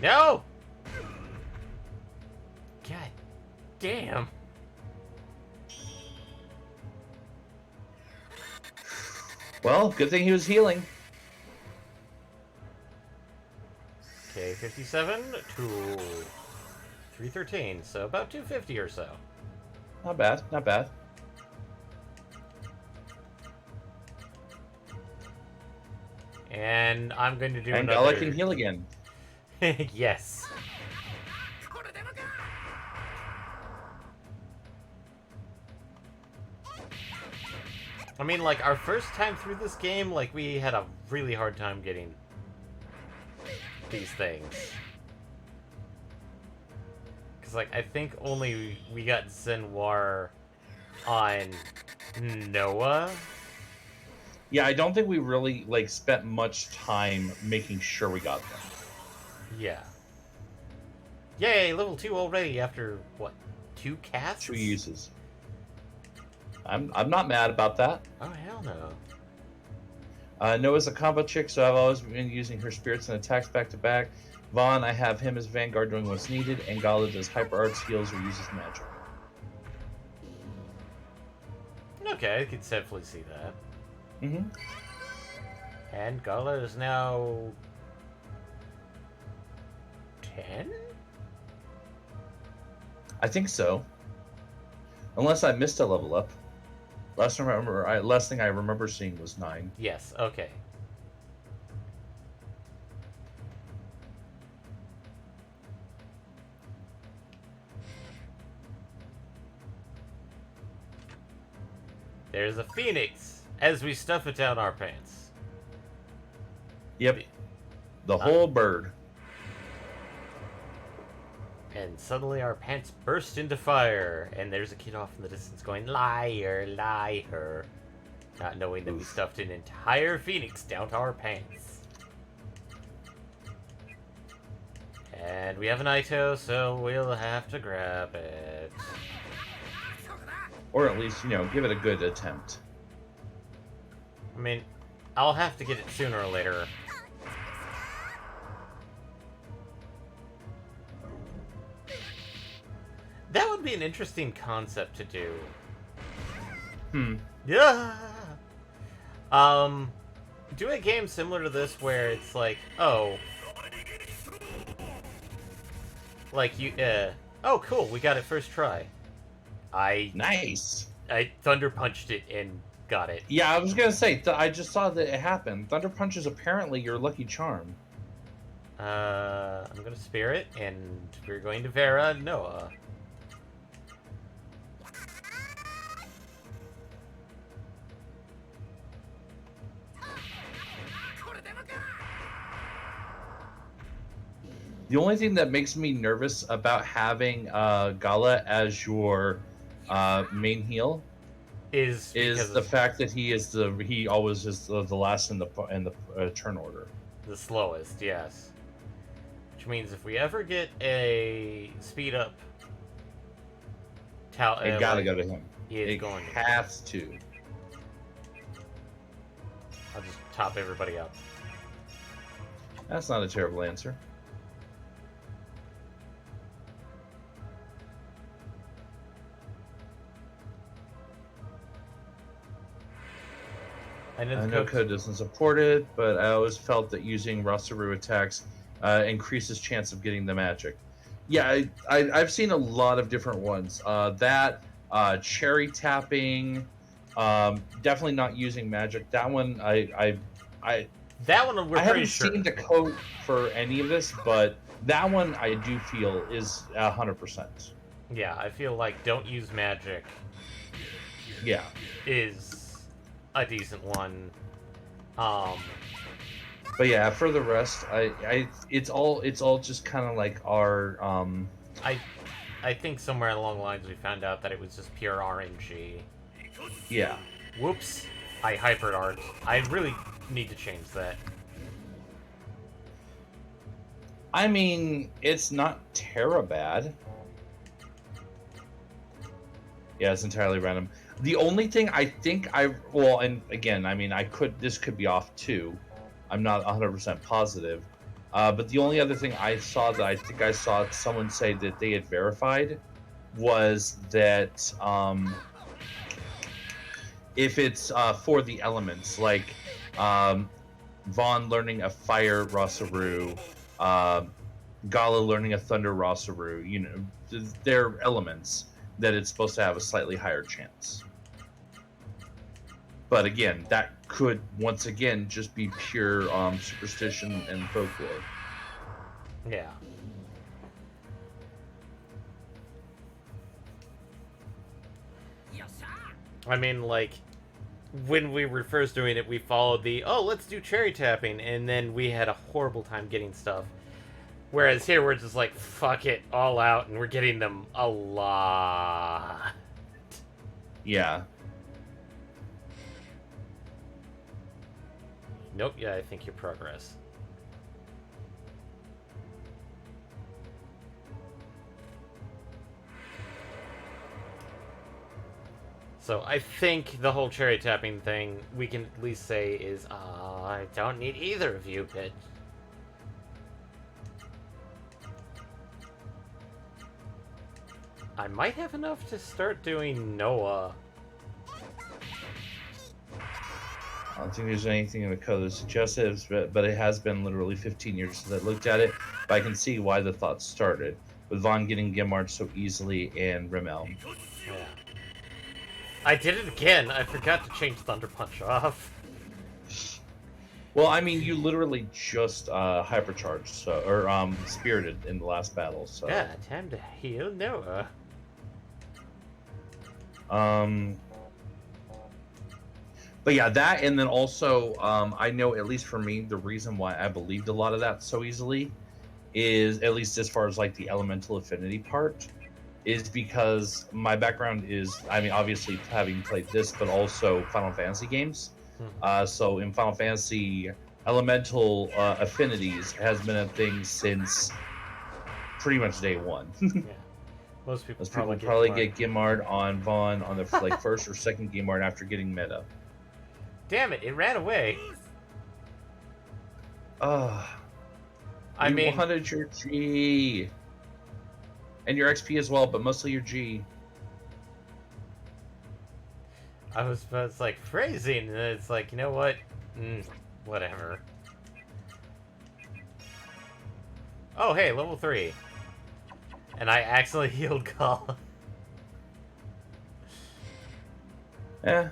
No! God damn. Well, good thing he was healing. Okay, 57 to 313, so about 250 or so. Not bad, not bad. And I'm going to do And another... Gala can heal again. Yes. I mean, like, our first time through this game, like, we had a really hard time getting these things. Because, like, I think only we got Zenwar on Noah. Yeah, I don't think we really spent much time making sure we got them. Yeah. Yay, level 2 already after, what, 2 casts? 2 uses. I'm not mad about that. Oh, hell no. Noah's a combo chick, so I've always been using her spirits and attacks back to back. Vaughn, I have him as Vanguard doing what's needed, and Gala does hyper arts, heals, or uses magic. Okay, I could definitely see that. Mm-hmm. And Gala is now 10? I think so. Unless I missed a level up. Last thing I remember seeing was 9. Yes, okay. there's a phoenix as we stuff it down our pants. Yep. The whole bird. And suddenly our pants burst into fire, and there's a kid off in the distance going, liar, liar. Not knowing that we stuffed an entire phoenix down to our pants. And we have an Ito, so we'll have to grab it. Or at least, give it a good attempt. I mean, I'll have to get it sooner or later. That would be an interesting concept to do. Yeah. Do a game similar to this where it's like, oh, like you, oh, cool, we got it first try. Nice. I Thunder Punched it and got it. Yeah, I was gonna say. I just saw that it happened. Thunder Punch is apparently your lucky charm. I'm gonna Spirit, and we're going to Vera Noah. The only thing that makes me nervous about having Gala as your main heal Is the fact that he always is the last in the turn order. The slowest, yes. Which means if we ever get a speed up, It gotta go to him. He is It going. has to. I'll just top everybody up. That's not a terrible answer. I I know code doesn't support it, but I always felt that using Rosaru attacks increases chance of getting the magic. Yeah, I've seen a lot of different ones. Cherry tapping, definitely not using magic. That one, that one we're I pretty haven't sure. seen the code for any of this, but that one I do feel is 100%. Yeah, I feel like don't use magic Yeah. is a decent one. But yeah, for the rest, it's all just kind of like our I think somewhere along the lines we found out that it was just pure RNG. yeah. Whoops! I hypered art. I really need to change that. I mean, it's not bad. Yeah, it's entirely random. The only thing I think and again, I mean, this could be off too. I'm not 100% positive. But the only other thing I saw that I think I saw someone say that they had verified was that if it's for the elements, like Vaughn learning a fire Rosaru, Gala learning a thunder Rosaru, they're elements that it's supposed to have a slightly higher chance. But again, that could once again just be pure superstition and folklore. Yeah. I mean, like, when we were first doing it, we followed let's do cherry tapping, and then we had a horrible time getting stuff. Whereas here, we're just like, fuck it, all out, and we're getting them a lot. Yeah. Nope, yeah, I think your progress. So I think the whole cherry tapping thing, we can at least say is, I don't need either of you, bitch. I might have enough to start doing Noah. I don't think there's anything in the code that suggests it, but it has been literally 15 years since I looked at it. But I can see why the thought started, with Vaughn getting Gimard so easily and Rimmel. Yeah. I did it again. I forgot to change Thunder Punch off. Well, I mean, you literally just hypercharged, or spirited in the last battle. So Yeah, time to heal Noah. But yeah, that, and then also, I know, at least for me, the reason why I believed a lot of that so easily is, at least as far as like the elemental affinity part, is because my background is, I mean, obviously having played this, but also Final Fantasy games. So in Final Fantasy, elemental affinities has been a thing since pretty much day one. Yeah. Most people Most people get probably Gimard. get Gimard on Vaughn on the like first or second Gimard after getting meta. Damn it! It ran away. I You mean, wanted your G and your XP as well, but mostly your G. I was like phrasing, and it's like, you know what? Whatever. Oh, hey, level 3. And I accidentally healed Kala. Yeah.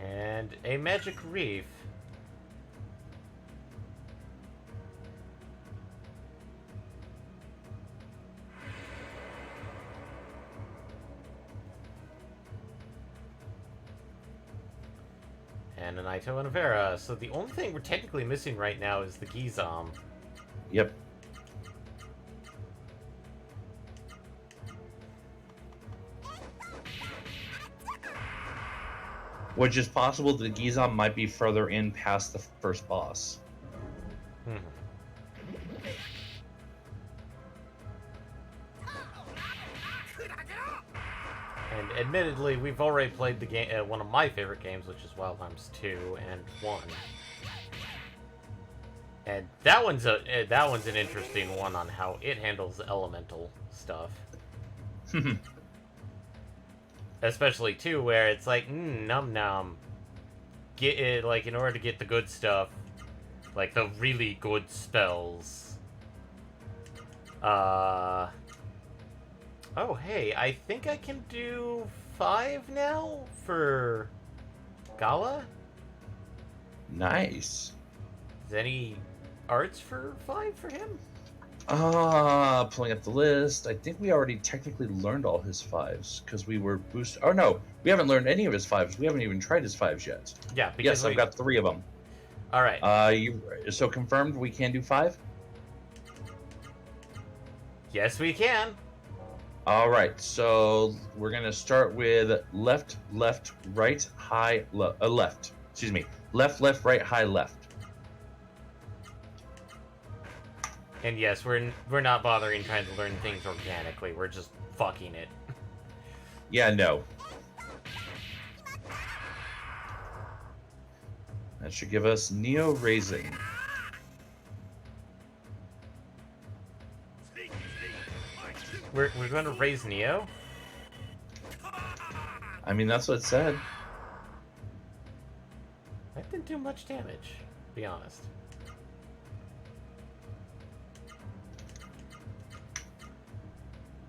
And a magic reef. And an Ito and a Vera. So the only thing we're technically missing right now is the Gizom. Yep. Which is possible that Gizom might be further in past the first boss. And admittedly, we've already played the game, one of my favorite games, which is Wild Arms 2 and 1. And that one's an interesting one on how it handles the elemental stuff. Especially too, where it's like, num num. Get it, like, in order to get the good stuff, like the really good spells. Oh, hey, I think I can do 5 now for Gala? Nice. Is any arts for 5 for him? Pulling up the list. I think we already technically learned all his 5s because we were boosted. Oh no, we haven't learned any of his 5s. We haven't even tried his 5s yet. Yeah, because yes, I've got 3 of them. All right. So confirmed we can do 5? Yes, we can. All right, so we're gonna start with left, left, right, high, left. Excuse me, left, left, right, high, left. And yes, we're not bothering trying to learn things organically. We're just fucking it. Yeah, no. That should give us Neo Raising. We're going to raise Neo? I mean, that's what it said. That didn't do much damage, to be honest.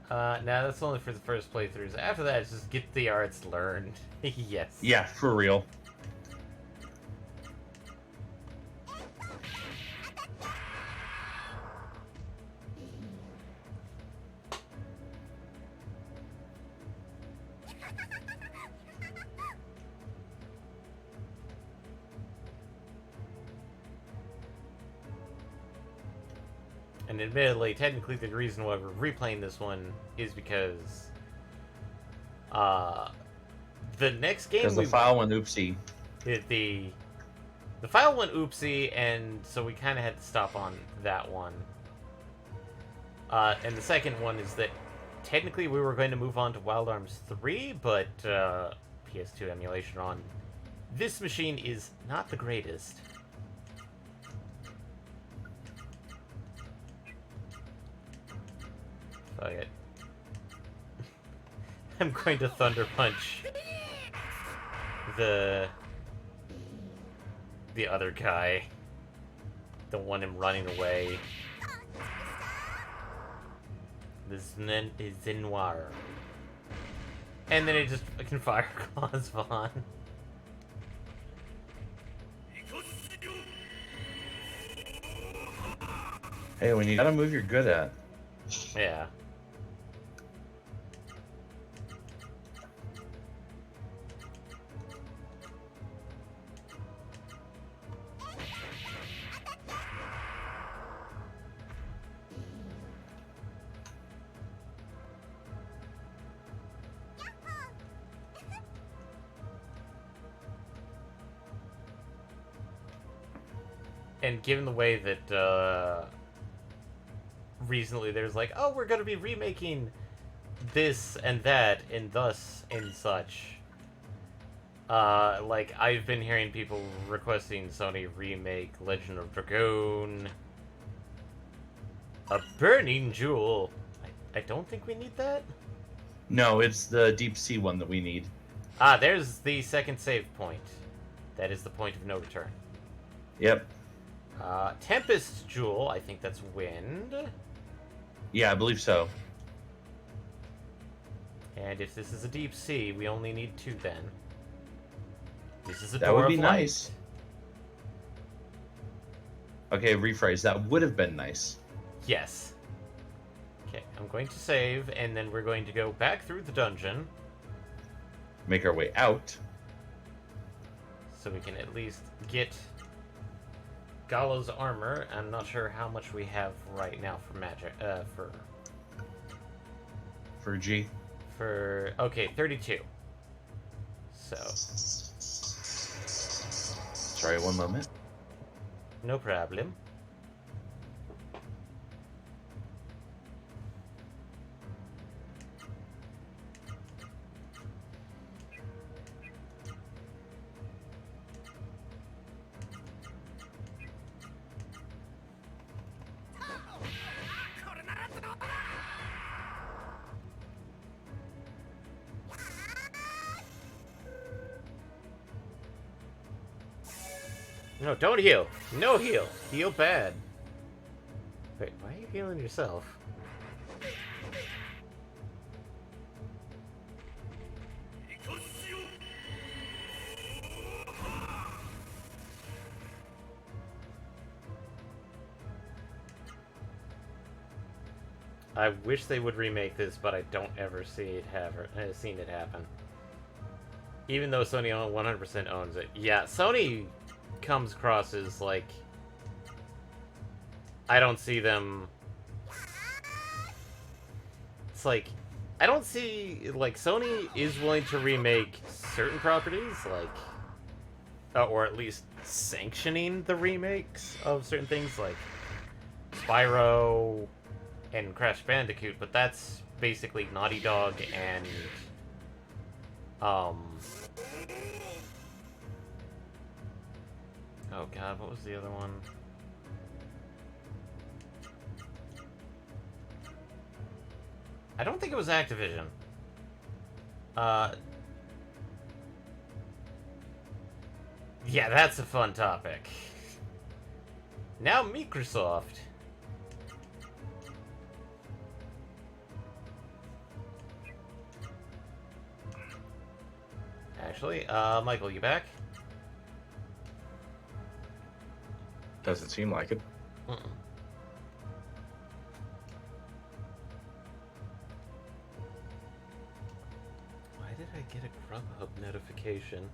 No, that's only for the first playthroughs. After that, it's just get the arts learned. Yes. Yeah, for real. And admittedly, technically, the reason why we're replaying this one is because the next game Because the file went oopsie. The file went oopsie, and so we kind of had to stop on that one. And the second one is that technically we were going to move on to Wild Arms 3, but PS2 emulation on this machine is not the greatest. Fuck it. I'm going to Thunder Punch the other guy. The one him running away. The Zenoir. And then it just fucking fire claws Vaughn. Hey, when you gotta move, you're good at. Yeah. And given the way that recently there's like, oh, we're gonna be remaking this and that and thus and such. Like, I've been hearing people requesting Sony remake Legend of Dragoon. A Burning Jewel. I don't think we need that. No, it's the deep sea one that we need. Ah, there's the second save point. That is the point of no return. Yep. Tempest Jewel, I think that's wind. Yeah, I believe so. And if this is a deep sea, we only need 2 then. This is a That door would be of light. nice. Okay, rephrase. That would have been nice. Yes. Okay, I'm going to save, and then we're going to go back through the dungeon, Make our way out. so we can at least get Gala's armor. I'm not sure how much we have right now for magic. For G. Okay, 32. So, Sorry, one moment. no problem. No, don't heal. No heal. Heal bad. Wait, why are you healing yourself? I wish they would remake this, but I don't ever see it seen it happen. Even though Sony 100% owns it. Yeah, Sony comes across as like, I don't see them. It's like, I don't see, like, Sony is willing to remake certain properties, like, or at least sanctioning the remakes of certain things, like Spyro and Crash Bandicoot, but that's basically Naughty Dog and oh god, what was the other one? I don't think it was Activision. Yeah, that's a fun topic. Now Microsoft. Actually, Michael, you back? Doesn't seem like it. Mm-mm. Why did I get a Grubhub notification?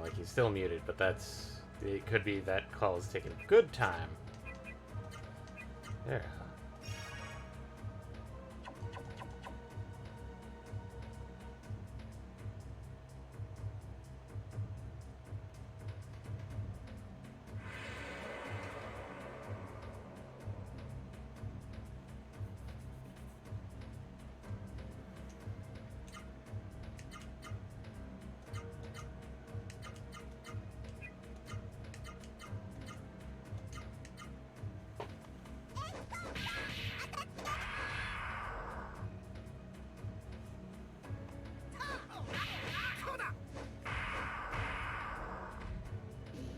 Like, he's still muted, but it could be that call is taking a good time. There.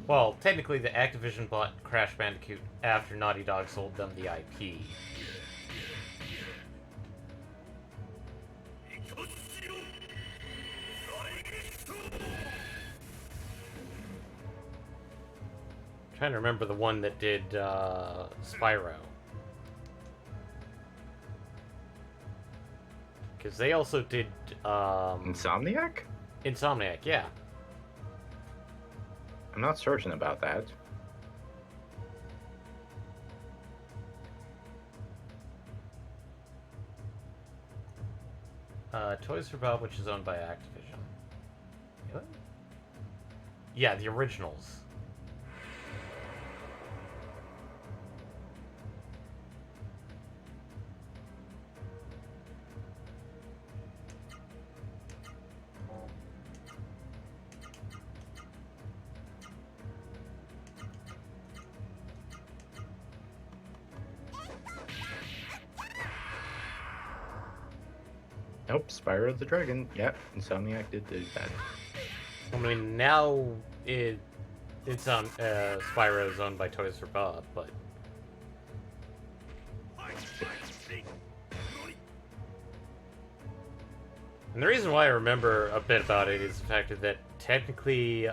Well, technically, the Activision bought Crash Bandicoot after Naughty Dog sold them the IP. Trying to remember the one that did Spyro. Because they also did Insomniac? Insomniac, yeah. I'm not certain about that. Toys for Bob, which is owned by Activision. What? Yeah, the originals. Nope, Spyro the Dragon. Yep, Insomniac did do that. I mean, now it's on Spyro's owned by Toys for Bob, but and the reason why I remember a bit about it is the fact that technically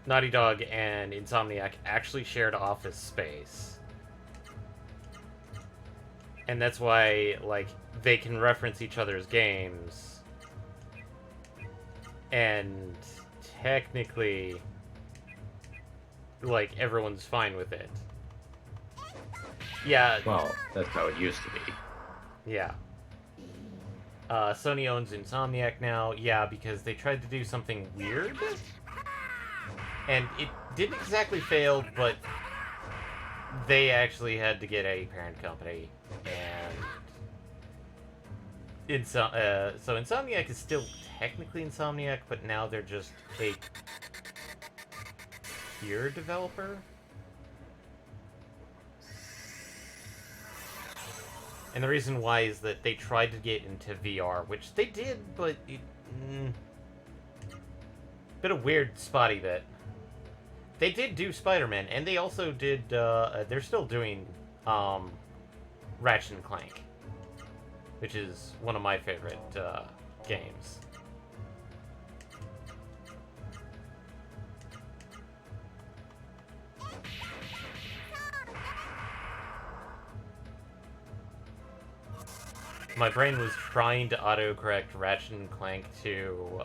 Naughty Dog and Insomniac actually shared office space. And that's why, like, they can reference each other's games. And technically, like, everyone's fine with it. Yeah. Well, that's how it used to be. Yeah. Sony owns Insomniac now. Yeah, because they tried to do something weird. And it didn't exactly fail, but they actually had to get a parent company. And so Insomniac is still technically Insomniac, but now they're just a pure developer. And the reason why is that they tried to get into VR, which they did, but it... bit of weird spotty bit. They did do Spider-Man, and they also did, they're still doing, Ratchet and Clank, which is one of my favorite, games. My brain was trying to autocorrect Ratchet and Clank to,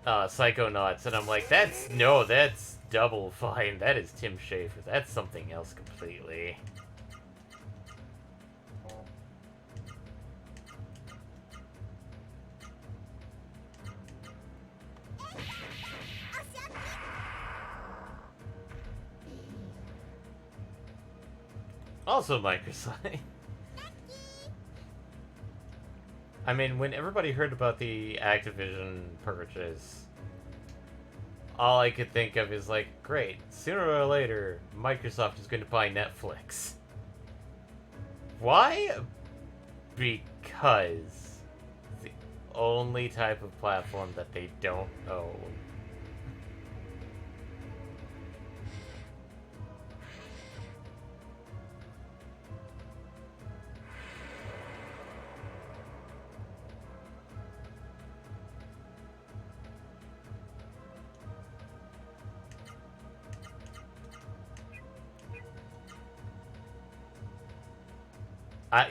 Psychonauts, and I'm like, that's Double Fine. That is Tim Schafer. That's something else completely. Also Microsoft. I mean, when everybody heard about the Activision purchase, all I could think of is like, great, sooner or later, Microsoft is going to buy Netflix. Why? Because the only type of platform that they don't own.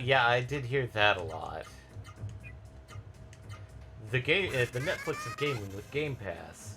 Yeah, I did hear that a lot. The Netflix is gaming with Game Pass.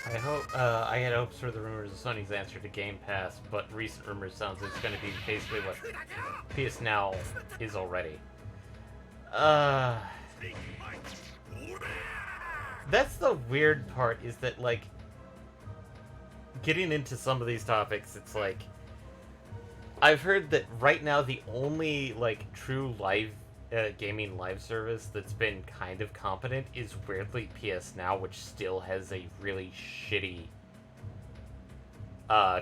I had hopes for the rumors of Sony's answer to Game Pass, but recent rumors sounds it's going to be basically what PS Now is already. That's the weird part, is that, like, getting into some of these topics, it's like, I've heard that right now the only, like, true live gaming live service that's been kind of competent is weirdly PS Now, which still has a really shitty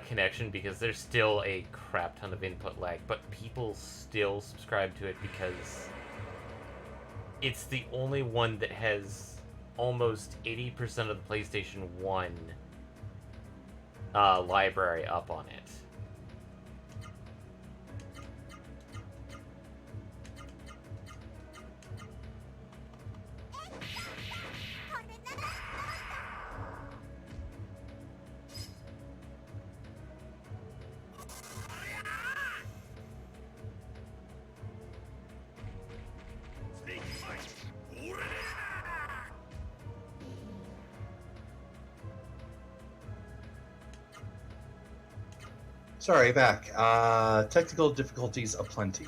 connection because there's still a crap ton of input lag, but people still subscribe to it because it's the only one that has almost 80% of the PlayStation 1 library up on it. Sorry, back. Technical difficulties aplenty.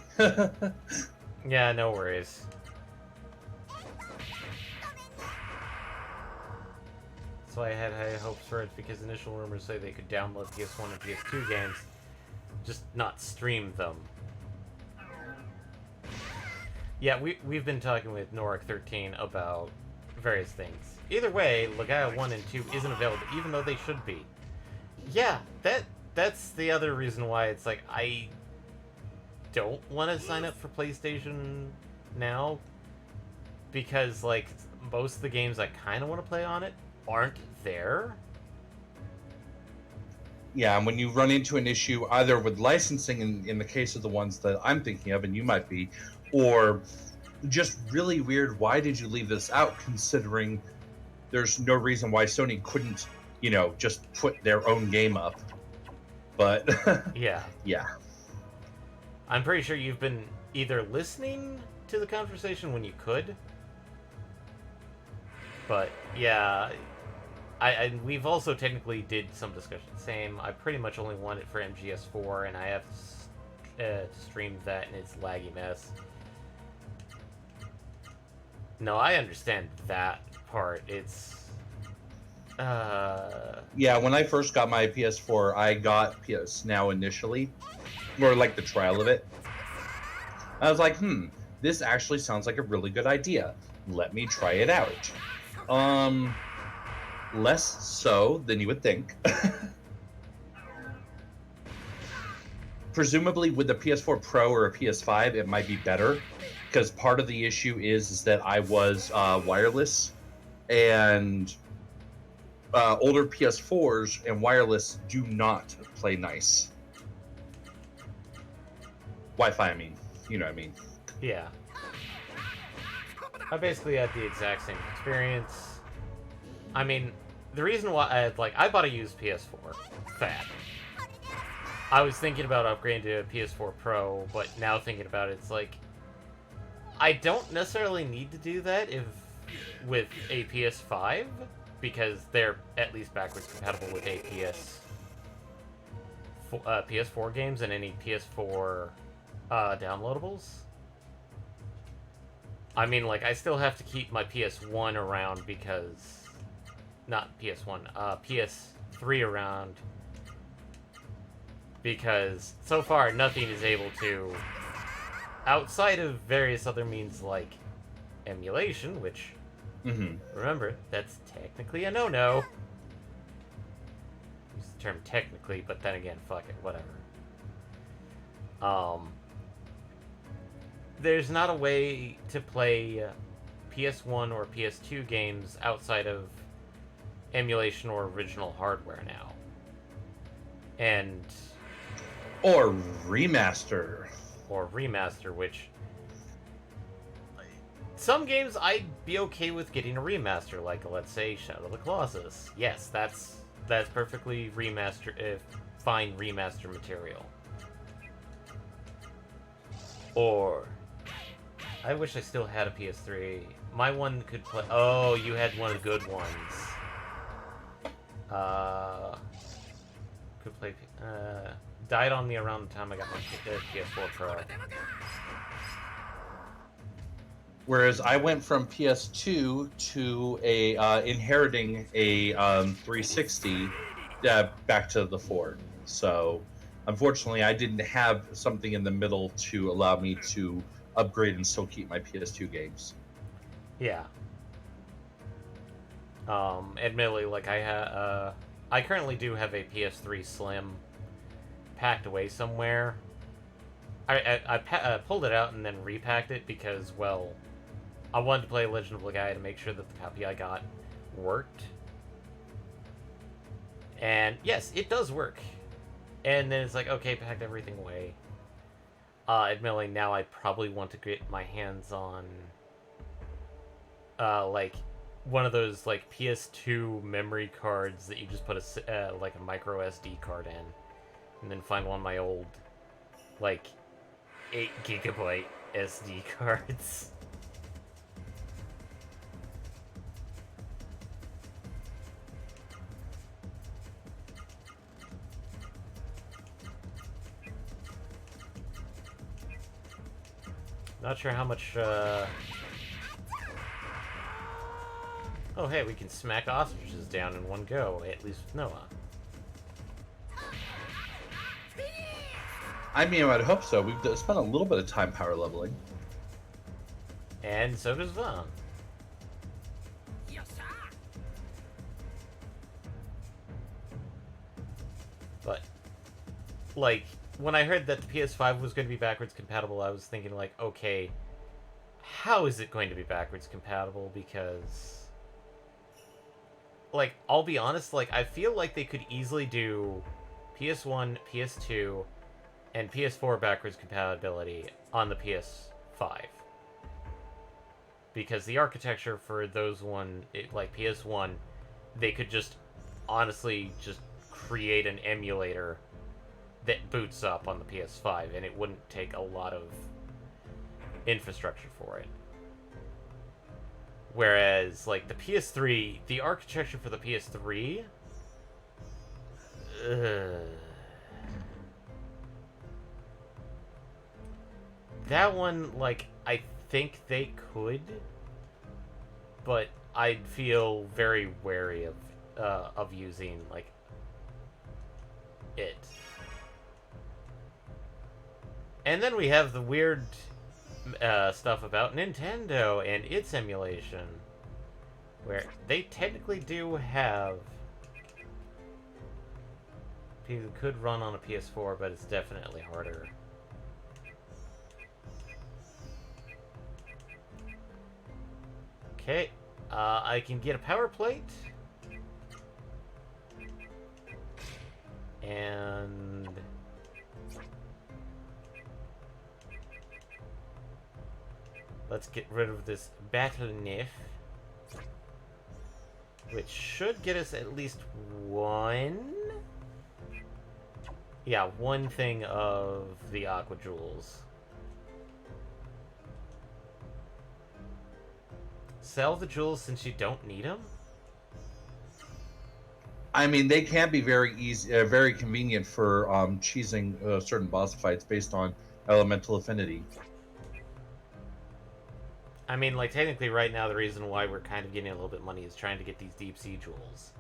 Yeah, no worries. So I had high hopes for it because initial rumors say they could download PS1 and PS2 games, just not stream them. Yeah, we've been talking with Norik13 about various things. Either way, Legaia 1 and 2 isn't available, even though they should be. Yeah, that's the other reason why it's like, I don't want to sign up for PlayStation Now, because, like, most of the games I kind of want to play on it aren't there. Yeah, and when you run into an issue either with licensing in the case of the ones that I'm thinking of, and you might be, or just really weird, why did you leave this out, considering there's no reason why Sony couldn't, just put their own game up. But Yeah. Yeah. I'm pretty sure you've been either listening to the conversation when you could, but yeah, we've also technically did some discussion. Same, I pretty much only want it for MGS4, and I have to stream that in its laggy mess. No, I understand that part. It's Yeah, when I first got my PS4, I got PS Now initially, or like the trial of it. I was like, this actually sounds like a really good idea. Let me try it out. Less so than you would think. Presumably with a PS4 Pro or a PS5, it might be better, because part of the issue is that I was wireless, and older PS4s and wireless do not play nice. Wi-Fi, I mean. You know what I mean. Yeah. I basically had the exact same experience. I mean, the reason why I bought a used PS4, fat. I was thinking about upgrading to a PS4 Pro, but now thinking about it, it's like, I don't necessarily need to do that with a PS5, because they're at least backwards compatible with a PS4 games and any PS4 downloadables. I mean, like, I still have to keep my PS1 around because... Not PS1, PS3 around, because so far nothing is able to, outside of various other means like emulation, which, remember, that's technically a no-no. Use the term technically, but then again, fuck it, whatever. There's not a way to play PS1 or PS2 games outside of emulation or original hardware now. And... Or remaster. Which... Some games I'd be okay with getting a remaster, like, let's say, Shadow of the Colossus. Yes, that's perfectly fine remaster material. Or... I wish I still had a PS3. My one could play... Oh, you had one of the good ones. Could play. Died on me around the time I got my PS4 Pro. Whereas I went from PS2 to inheriting a 360 back to the 4. So, unfortunately, I didn't have something in the middle to allow me to upgrade and still keep my PS2 games. Yeah. Admittedly, like I currently do have a PS3 Slim packed away somewhere. I pulled it out and then repacked it because, well, I wanted to play Legend of Legaia to make sure that the copy I got worked. And yes, it does work. And then it's like, okay, packed everything away. Admittedly, now I probably want to get my hands on, like, one of those, like, PS2 memory cards that you just put like a micro SD card in. And then find one of my old, like, 8 gigabyte SD cards. Not sure how much, Oh, hey, we can smack ostriches down in one go, at least with Noah. I mean, I'd hope so. We've spent a little bit of time power leveling. And so does Vaughn. But, like, when I heard that the PS5 was going to be backwards compatible, I was thinking, like, okay, how is it going to be backwards compatible? Because, like, I'll be honest, like, I feel like they could easily do PS1, PS2, and PS4 backwards compatibility on the PS5. Because the architecture for those like PS1, they could just honestly just create an emulator that boots up on the PS5, and it wouldn't take a lot of infrastructure for it. Whereas, like, the PS3, the architecture for the PS3... that one, like, I think they could, but I'd feel very wary of using, like, it. And then we have the weird stuff about Nintendo and its emulation, where they technically do have... People could run on a PS4, but it's definitely harder. Okay, I can get a power plate. And... let's get rid of this battle knife. Which should get us at least one... yeah, one thing of the Aqua Jewels. Sell the jewels since you don't need them? I mean, they can be very easy, very convenient for cheesing certain boss fights based on elemental affinity. I mean, like, technically right now the reason why we're kind of getting a little bit of money is trying to get these deep sea jewels.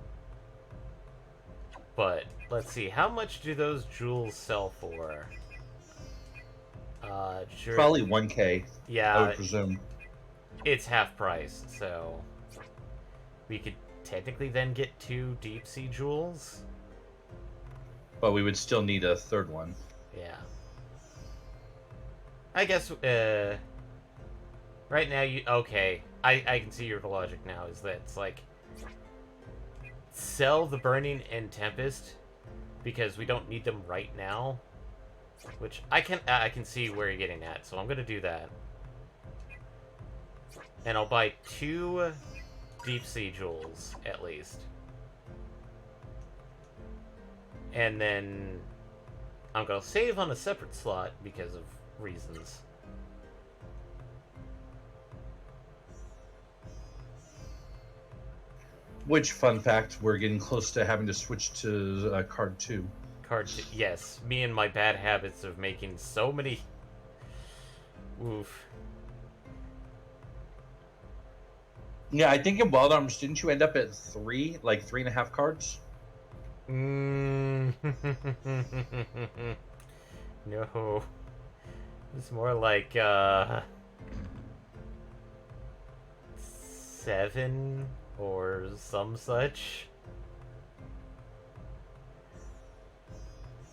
But, let's see, how much do those jewels sell for? Sure. Probably 1K, Yeah, I would presume. it's half price, so we could technically then get 2 deep sea jewels. But we would still need a third one. Yeah. I guess, right now okay, I can see your logic now, is that it's like, sell the Burning and Tempest, because we don't need them right now. Which, I can see where you're getting at, so I'm gonna do that. And I'll buy 2 deep sea jewels, at least. And then I'm gonna save on a separate slot because of reasons. Which, fun fact, we're getting close to having to switch to card 2. Yes, me and my bad habits of making so many. Oof. Yeah, I think in Wild Arms, didn't you end up at 3, like 3.5 cards? Mm. No. It's more like 7 or some such.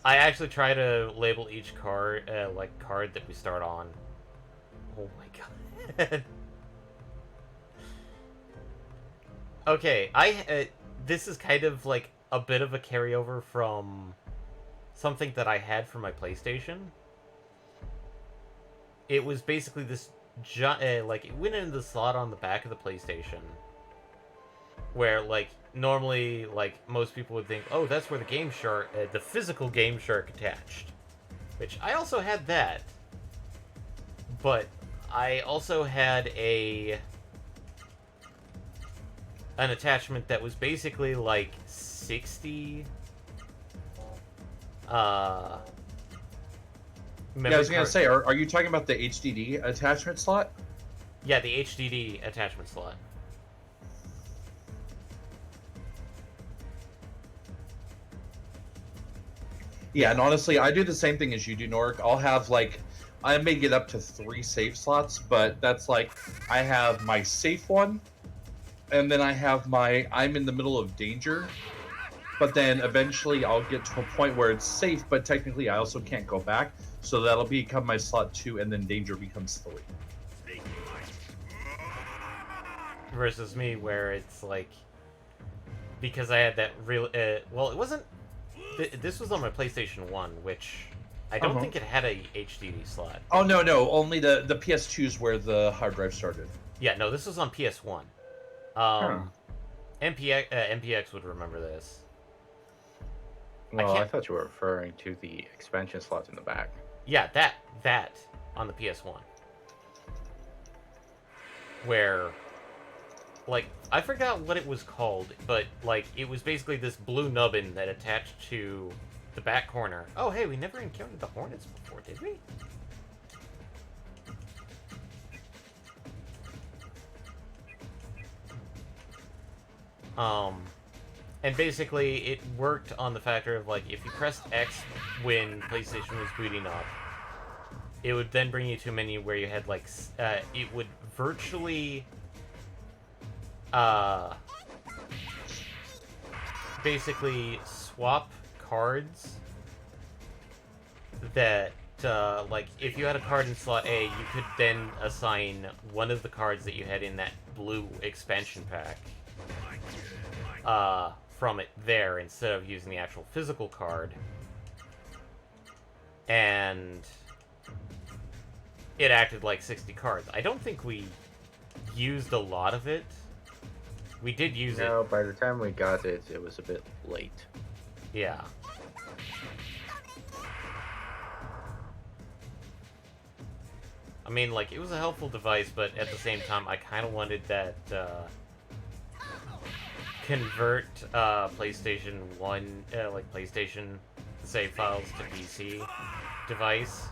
I actually try to label each card card that we start on. Oh my god. Okay, this is kind of like a bit of a carryover from something that I had for my PlayStation. It was basically this like it went into the slot on the back of the PlayStation, where like normally like most people would think, oh, that's where the Game Shark, the physical Game Shark attached, which I also had that, but I also had an attachment that was basically like 60 Yeah, I was gonna say, are you talking about the HDD attachment slot? Yeah, the HDD attachment slot. Yeah, and honestly, I do the same thing as you do, Norik. I'll have like, I may get up to 3 save slots, but that's like, I have my safe one, and then I have my I'm in the middle of danger, but then eventually I'll get to a point where it's safe, but technically I also can't go back, so that'll become my slot 2, and then danger becomes 3. Versus me, where it's like, because I had that real, well, it wasn't, this was on my PlayStation 1, which I don't think it had a HDD slot. Oh, no, only the PS2s where the hard drive started. Yeah, no, this was on PS1. MPX would remember this. Well, I thought you were referring to the expansion slot in the back. Yeah, that on the PS1. Where, like, I forgot what it was called, but, like, it was basically this blue nubbin that attached to the back corner. Oh, hey, we never encountered the Hornets before, did we? And basically it worked on the factor of, like, if you pressed X when PlayStation was booting up, it would then bring you to a menu where you had, like, it would virtually, basically swap cards that, like, if you had a card in slot A, you could then assign one of the cards that you had in that blue expansion pack, from it there, instead of using the actual physical card. And it acted like 60 cards. I don't think we used a lot of it. We did use it. No, by the time we got it, it was a bit late. Yeah. I mean, like, it was a helpful device, but at the same time, I kind of wanted that, convert, PlayStation 1, like, PlayStation save files to PC device.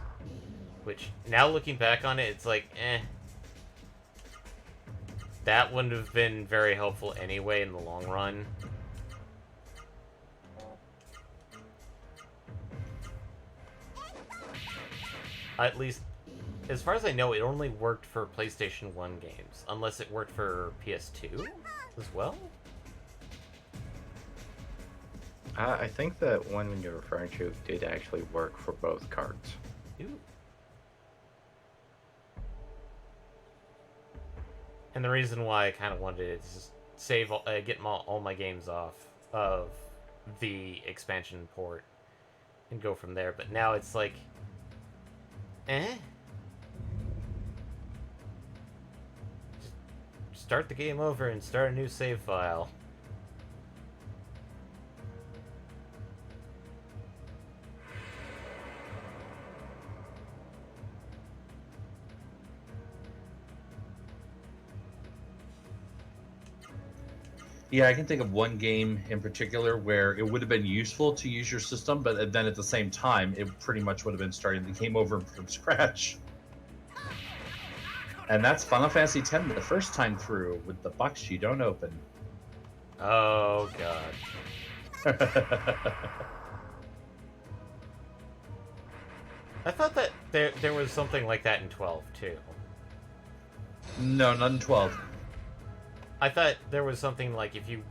Which, now looking back on it, it's like, that wouldn't have been very helpful anyway in the long run. At least, as far as I know, it only worked for PlayStation 1 games, unless it worked for PS2 as well? I think that one you're referring to did actually work for both cards. Ooh. And the reason why I kind of wanted it is just save, get all my games off of the expansion port and go from there. But now it's like, Just start the game over and start a new save file. Yeah, I can think of one game in particular where it would have been useful to use your system, but then at the same time, it pretty much would have been starting the game over from scratch. And that's Final Fantasy X the first time through with the box you don't open. Oh god. I thought that there was something like that in 12 too. No, not in 12. I thought there was something like if you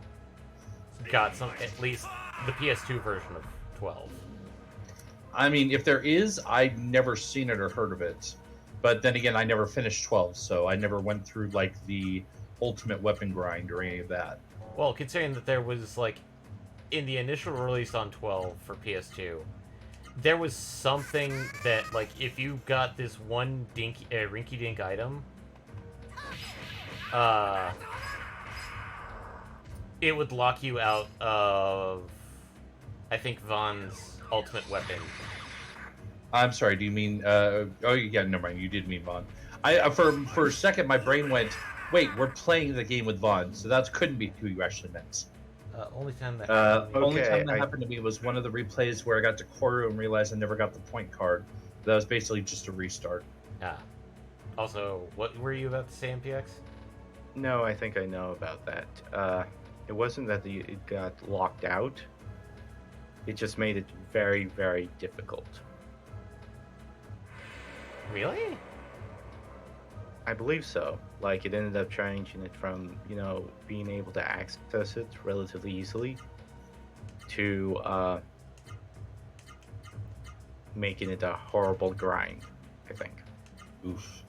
got at least the PS2 version of 12. I mean, if there is, I've never seen it or heard of it. But then again, I never finished 12, so I never went through like the ultimate weapon grind or any of that. Well, considering that there was like in the initial release on 12 for PS2, there was something that like if you got this one rinky-dink item, it would lock you out of, I think, Vaughn's ultimate weapon. I'm sorry. Do you mean? Oh, yeah. Never mind. You did mean Vaughn. For a second, my brain went, "Wait, we're playing the game with Vaughn, so that couldn't be who you actually meant." Only time that. Only time that happened to me was one of the replays where I got to Koru and realized I never got the point card. That was basically just a restart. Ah. Also, what were you about to say, MPX? No, I think I know about that. It wasn't that it got locked out. It just made it very, very difficult. Really? I believe so. Like, it ended up changing it from, being able to access it relatively easily to making it a horrible grind, I think. Oof.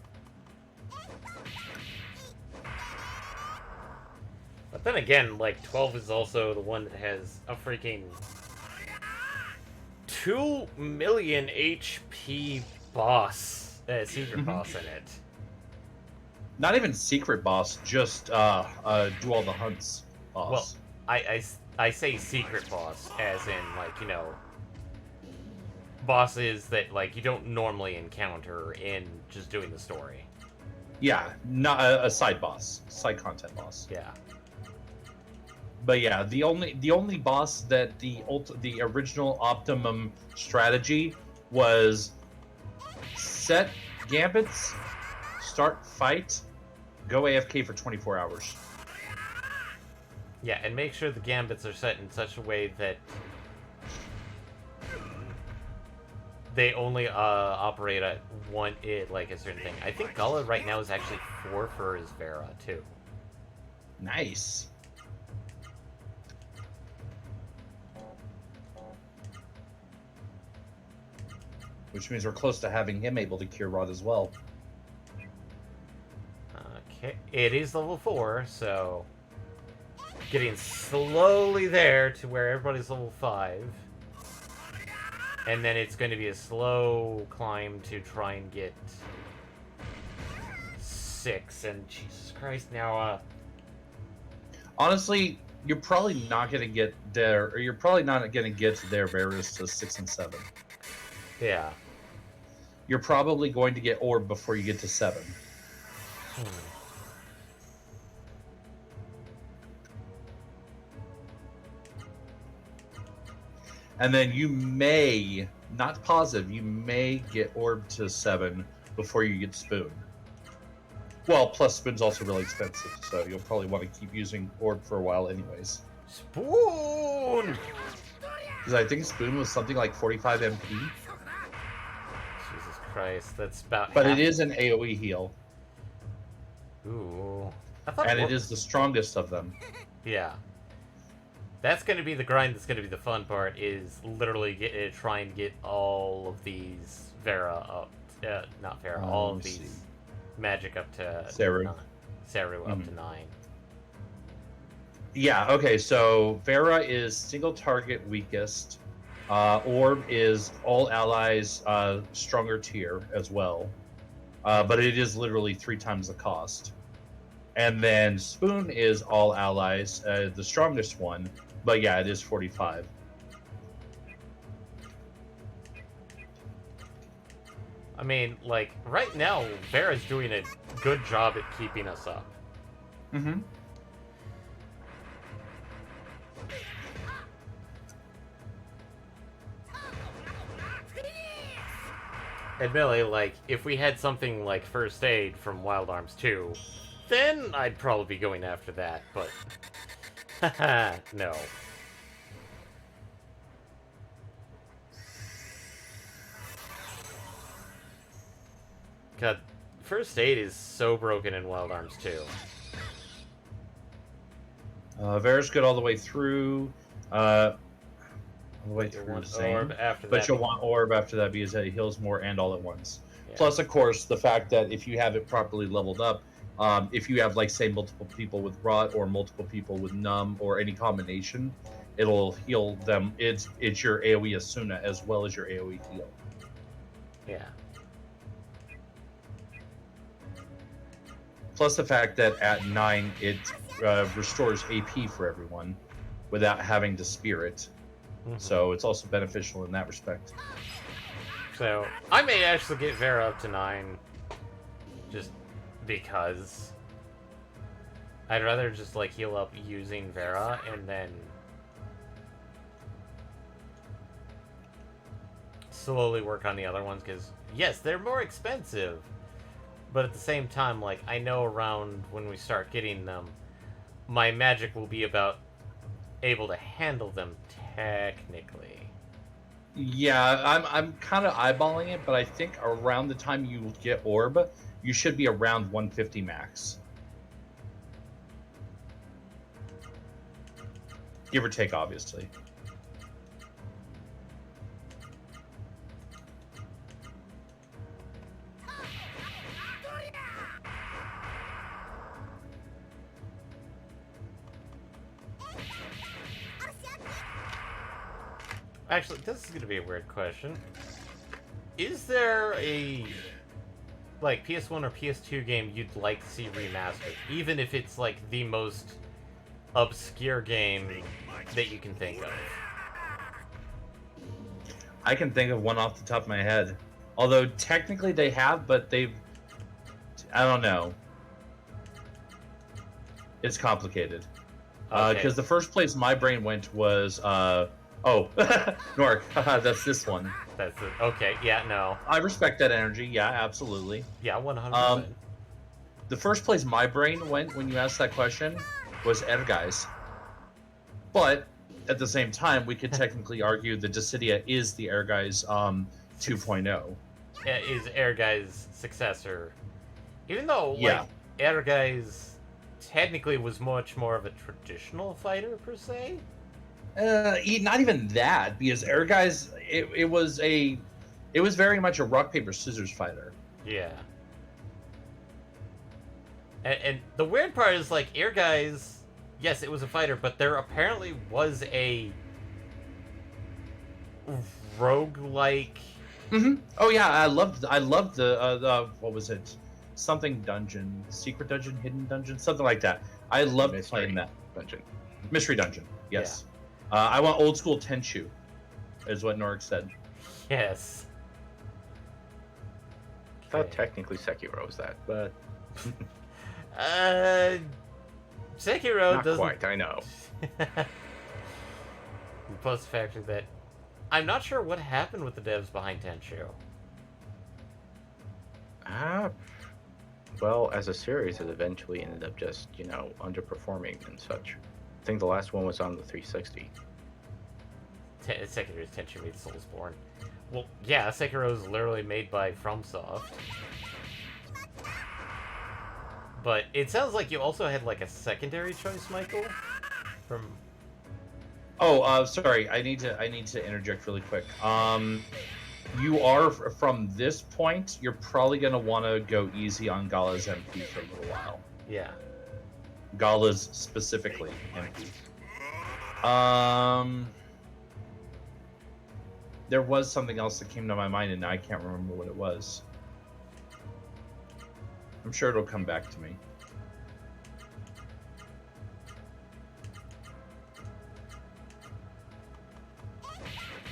But then again, like, 12 is also the one that has a freaking 2 million HP boss, secret boss in it. Not even secret boss, just do all the hunts boss. Well, I say secret boss as in, like, bosses that, like, you don't normally encounter in just doing the story. Yeah, not a side boss, side content boss. Yeah. But yeah, the only boss that the original Optimum strategy was set gambits, start fight, go AFK for 24 hours. Yeah, and make sure the gambits are set in such a way that they only operate at like a certain thing. I think Gala right now is actually 4 for his Vera too. Nice. Which means we're close to having him able to cure Rod as well. Okay, it is level 4, so getting slowly there to where everybody's level 5. And then it's going to be a slow climb to try and get 6. And Jesus Christ, now, honestly, you're probably not going to get there, or you're probably not going to get their Varus to 6 and 7. yeah. You're probably going to get Orb before you get to 7. And then you may, not positive, you may get Orb to 7 before you get Spoon. Well, plus Spoon's also really expensive, so you'll probably want to keep using Orb for a while anyways. Spoon! Because I think Spoon was something like 45 MP. Jesus Christ, that's about But half. it is an AoE heal. Ooh. I thought And it is the strongest of them. Yeah. That's going to be the grind that's going to be the fun part, is literally try and get all of these Vera up. Not Vera, all of these magic up to Seru. 9. Seru up to 9. Yeah, okay, so Vera is single target weakest. Orb is all allies stronger tier as well. But it is literally 3 times the cost. And then Spoon is all allies, the strongest one. But yeah, it is 45. I mean, like, right now, Vera's doing a good job at keeping us up. Mm-hmm. admittedly, like, if we had something like First Aid from Wild Arms 2, then I'd probably be going after that, but... Haha, no. God, First Aid is so broken in Wild Arms 2. Vera's good all the way through. All the way You'll through want the same. Orb after But that. you'll want Orb after that because it heals more and all at once. Yeah. Plus, of course, the fact that if you have it properly leveled up, if you have, like, say, multiple people with Rot or multiple people with Numb or any combination, it'll heal them. It's your AoE Asuna as well as your AoE heal. Yeah. Plus the fact that at 9 it restores AP for everyone without having to spear it. Mhm. So it's also beneficial in that respect. So, I may actually get Vera up to 9, just because I'd rather just, like, heal up using Vera, and then slowly work on the other ones, because, yes, they're more expensive, but at the same time, like, I know around when we start getting them, my magic will be about able to handle them technically. Yeah, I'm kind of eyeballing it, but I think around the time you get Orb, you should be around 150 max. Give or take, obviously. Actually, this is going to be a weird question. Is there a, like, PS1 or PS2 game you'd like to see remastered? Even if it's, like, the most obscure game that you can think of. I can think of one off the top of my head. Although, technically they have, but they've... I don't know. It's complicated. Because Okay. the first place my brain went was... Nork. That's this one. That's it. Okay, yeah, no. I respect that energy. Yeah, absolutely. Yeah, 100%. The first place my brain went when you asked that question was Erguys. But at the same time, we could technically argue that Dissidia is the Erguys 2.0. Is Ergai's successor. Even though, Yeah. like, Ergai's technically was much more of a traditional fighter, per se. Not even that, because Erguys, it was very much a rock paper scissors fighter. Yeah. And the weird part is, like, Ergai's, yes, it was a fighter, but there apparently was a roguelike... Mm-hmm. Oh yeah, I loved the what was it? Something dungeon, secret dungeon, hidden dungeon, something like that. I loved playing that dungeon. Mystery dungeon. Yes. I want old school Tenchu, is what Norik said. Yes. I thought technically Sekiro was that, but Sekiro not doesn't... quite, I know. Plus the fact that I'm not sure what happened with the devs behind Tenchu. Well, as a series, it eventually ended up just, underperforming and such. I think the last one was on the 360. Sekiro's Tenchu made Soulsborne. Well, yeah, Sekiro's literally made by FromSoft. But it sounds like you also had, like, a secondary choice, Michael? From... Oh, sorry. I need to interject really quick. You are from this point. You're probably gonna want to go easy on Gala's MP for a little while. Yeah. Gala's specifically MP. There was something else that came to my mind, and now I can't remember what it was. I'm sure it'll come back to me.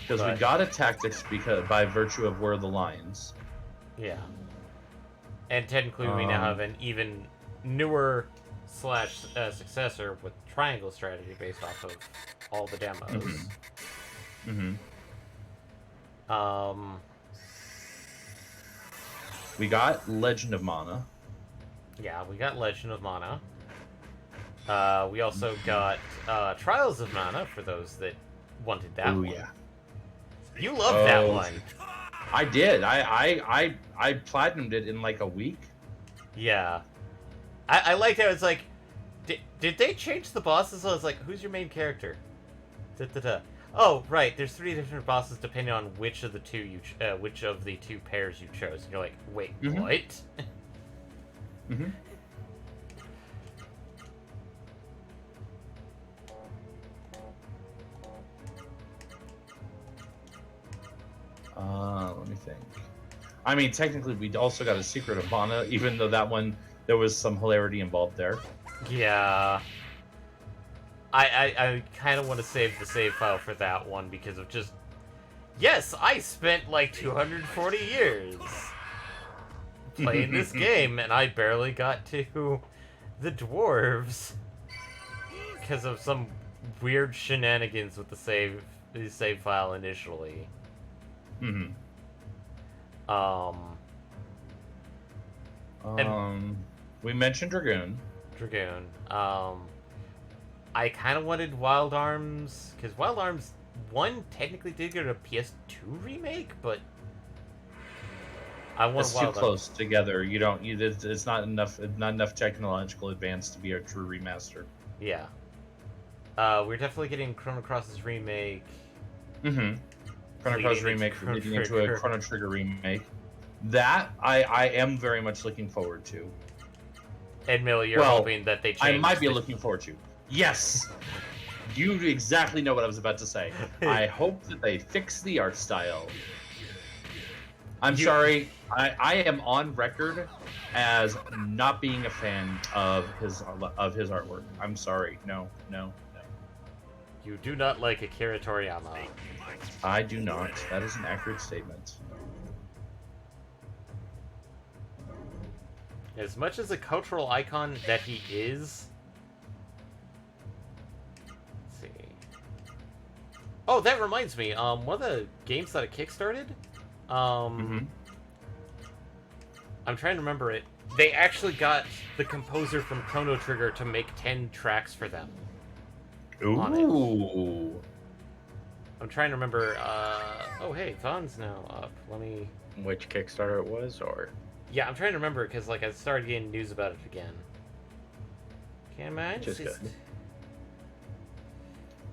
Because we got a tactics by virtue of Where are the Lions. Yeah. And technically we now have an even newer successor with triangle strategy based off of all the demos. We got Legend of Mana. Yeah, we got Legend of Mana. We also got Trials of Mana for those that wanted that Oh one. yeah. You love that Oh, one. I did. I platinumed it in like a week. Yeah. I liked how it's like, did they change the bosses? I was like, who's your main character? Da-da-da. Oh, right. There's 3 different bosses depending on which of the two which of the 2 pairs you chose. And you're like, wait, what? Mm-hmm. Let me think. I mean, technically, we also got a Secret of Mana, even though that one, there was some hilarity involved there. Yeah. I kind of want to save the save file for that one because of just... Yes, I spent like 240 years playing this game, and I barely got to the dwarves because of some weird shenanigans with the save file initially. Mm-hmm. We mentioned Dragoon. Dragoon. I kind of wanted Wild Arms because Wild Arms 1 technically did get a PS2 remake, but I want It's Wild too close together. You don't. It's not enough. Not enough technological advance to be a true remaster. Yeah. We're definitely getting Chrono Cross's remake. Mm-hmm. Chrono Cross remake Chrono leading into a Chrono Trigger remake. That I am very much looking forward to. And Millie, you're hoping that they change. I might be looking forward to. Yes. You exactly know what I was about to say. I hope that they fix the art style. I'm sorry. I am on record as not being a fan of his artwork. I'm sorry. No. You do not like Akira Toriyama. I do not. That is an accurate statement. As much as a cultural icon that he is... Let's see. Oh, that reminds me. One of the games that I kickstarted... I'm trying to remember it. They actually got the composer from Chrono Trigger to make 10 tracks for them. Ooh. I'm trying to remember. Oh, hey, Vaughn's now up. Let me. Which Kickstarter it was, or? Yeah, I'm trying to remember because like I started getting news about it again. Can't imagine. Just good.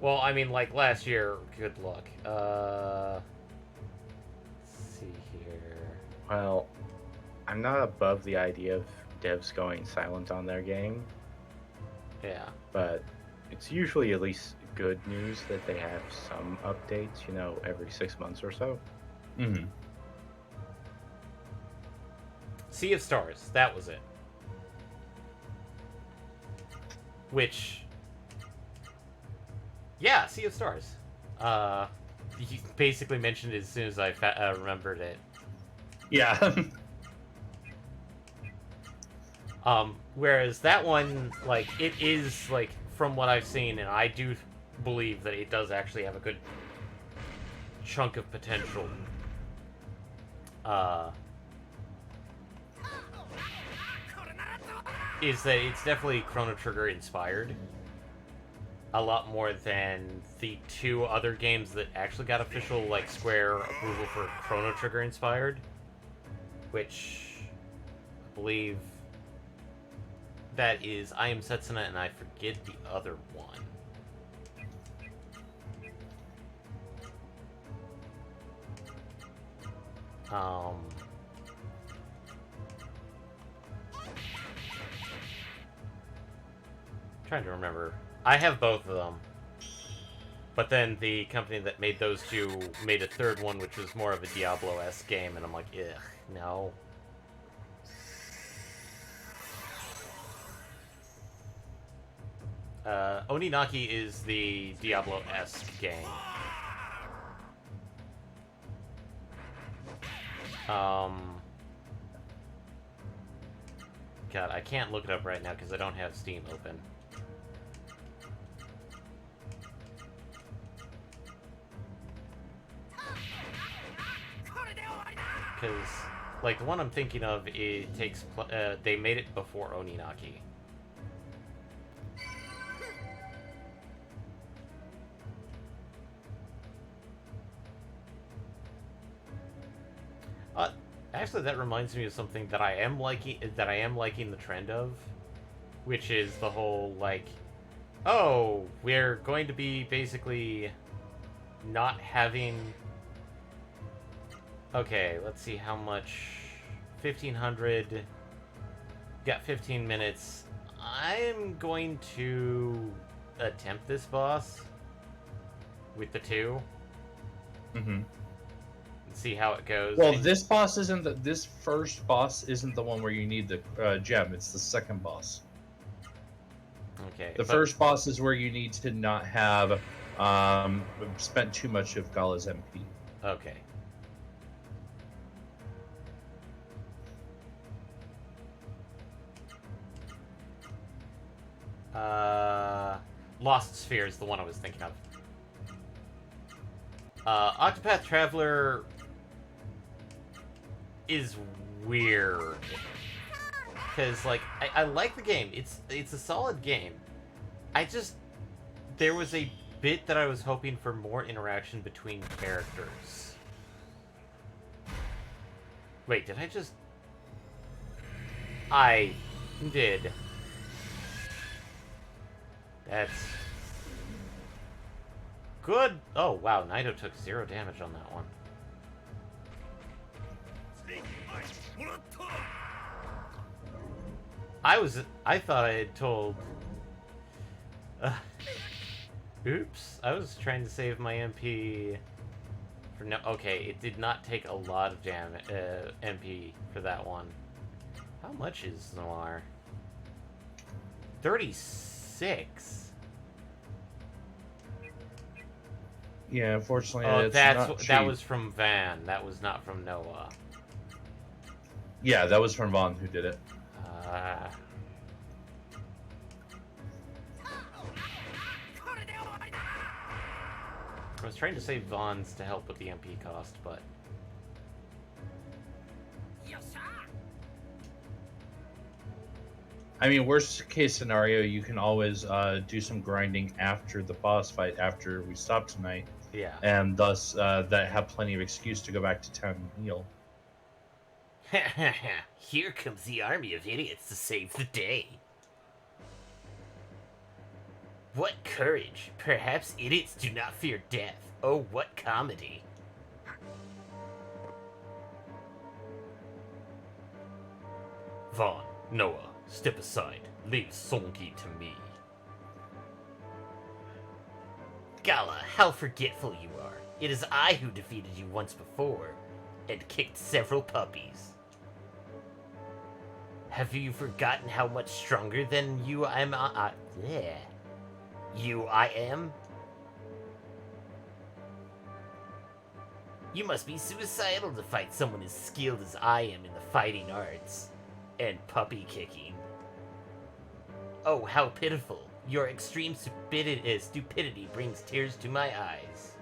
Well, I mean, like last year. Good luck. Let's see here. Well, I'm not above the idea of devs going silent on their game. Yeah. But it's usually at least good news that they have some updates, every 6 months or so. Mm-hmm. Sea of Stars, that was it. Which... Yeah, Sea of Stars. He basically mentioned it as soon as I remembered it. Yeah. Whereas that one, like, it is, like, from what I've seen, and I do believe that it does actually have a good chunk of potential. Is that it's definitely Chrono Trigger inspired. A lot more than the 2 other games that actually got official, like, Square approval for Chrono Trigger inspired. Which, I believe... That is I Am Setsuna, and I forget the other one. Trying to remember. I have both of them. But then the company that made those 2 made a third one, which was more of a Diablo-esque game, and I'm like, ugh, no. Oninaki is the Diablo-esque game. God, I can't look it up right now because I don't have Steam open. Because, Like, the one I'm thinking of, it takes... they made it before Oninaki. Actually, that reminds me of something that I am liking the trend of, which is the whole, like, oh, we're going to be basically not having... Okay, let's see how much... 1,500... Got 15 minutes. I'm going to attempt this boss with the 2. Mm-hmm. See how it goes. Well, this first boss isn't the one where you need the gem. It's the second boss. Okay. The first boss is where you need to not have spent too much of Gala's MP. Okay. Lost Sphere is the one I was thinking of. Octopath Traveler is weird. Because, like, I like the game. It's a solid game. There was a bit that I was hoping for more interaction between characters. Wait, did I just... I did. That's... good. Oh, wow. Naito took 0 damage on that one. I thought I had told... oops. I was trying to save my MP for no... Okay, it did not take a lot of MP for that one. How much is Noir? 36. Yeah, unfortunately, Oh, it's not that cheap. was from Van. That was not from Noah. Yeah, that was from Vaughn who did it. I was trying to save Vaughn's to help with the MP cost, but... I mean, worst case scenario, you can always do some grinding after the boss fight, after we stop tonight, Yeah. and thus that have plenty of excuse to go back to town and heal. Here comes the army of idiots to save the day. What courage! Perhaps idiots do not fear death. Oh, what comedy! Vaughn, Noah, step aside. Leave Songi to me. Gala, how forgetful you are. It is I who defeated you once before, and kicked several puppies. Have you forgotten how much stronger than you I am? You I am? You must be suicidal to fight someone as skilled as I am in the fighting arts. And puppy kicking. Oh, how pitiful. Your extreme stupidity brings tears to my eyes.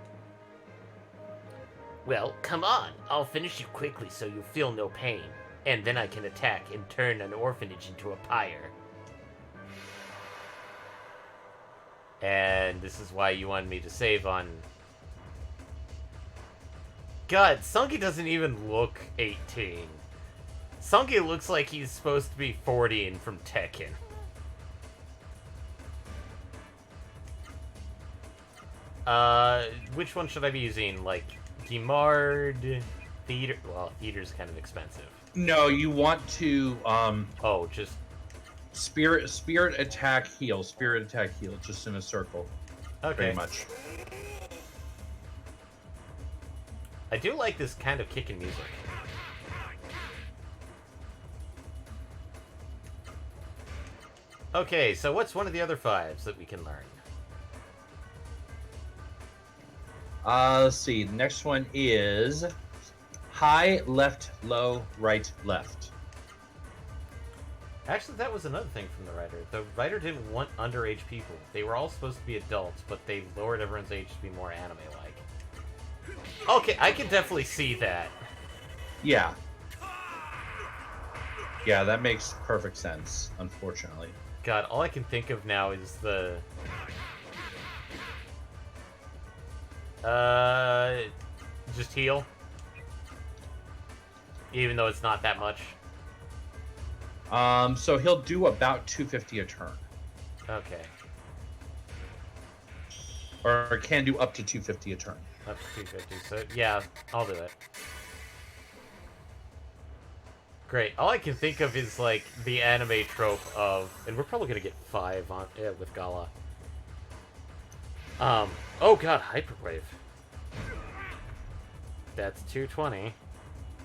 Well, come on. I'll finish you quickly so you'll feel no pain. And then I can attack and turn an orphanage into a pyre. And this is why you wanted me to save on... God, Songi doesn't even look 18. Songi looks like he's supposed to be 40 and from Tekken. Which one should I be using? Like, Gimard, Theater... Well, Theater's kind of expensive. No, you want to Oh, just... spirit attack heal, just in a circle. Okay. Pretty much. I do like this kind of kicking music. Okay, so what's one of the other 5s that we can learn? Let's see. The next one is high, left, low, right, left. Actually, that was another thing from the writer. The writer didn't want underage people. They were all supposed to be adults, but they lowered everyone's age to be more anime-like. Okay, I can definitely see that. Yeah. Yeah, that makes perfect sense, unfortunately. God, all I can think of now is the... Just heal. Even though it's not that much. So he'll do about 250 a turn. Okay. Or can do up to 250 a turn. Up to 250, so yeah, I'll do it. Great. All I can think of is, like, the anime trope of... And we're probably gonna get 5 on with Gala. Oh god, Hyperwave. That's 220.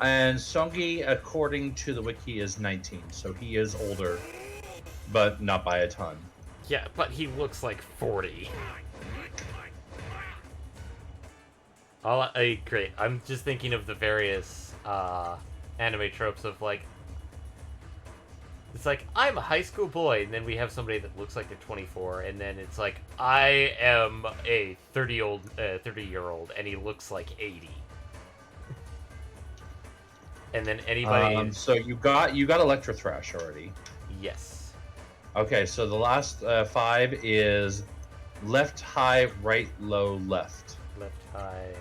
And Songi, according to the wiki, is 19, so he is older, but not by a ton. Yeah, but he looks like 40. Great. I'm just thinking of the various anime tropes of, like... It's like, I'm a high school boy, and then we have somebody that looks like they're 24, and then it's like, I am a 30-year-old, and he looks like 80. And then anybody... So you got Electro Thrash already. Yes. Okay, so the last 5 is left high, right low, left. Left high.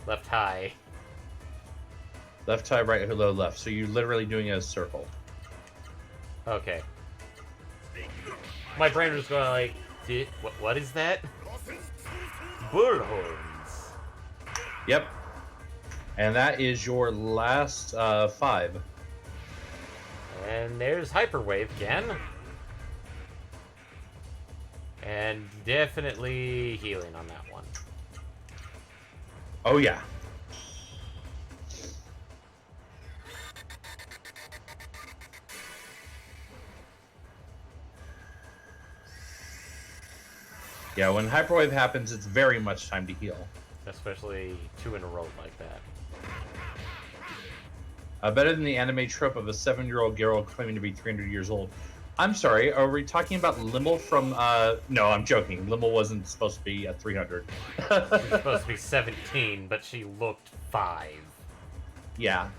Left high. Left high, right low, left. So you're literally doing a circle. Okay. My brain was going like, what is that? Bullhorns. Yep. And that is your last 5. And there's Hyperwave again. And definitely healing on that one. Oh, yeah. Yeah, when Hyperwave happens, it's very much time to heal. Especially 2 in a row like that. Better than the anime trope of a 7-year-old girl claiming to be 300 years old. I'm sorry, are we talking about Limmel from... No, I'm joking. Limmel wasn't supposed to be at 300. She was supposed to be 17, but she looked 5. Yeah.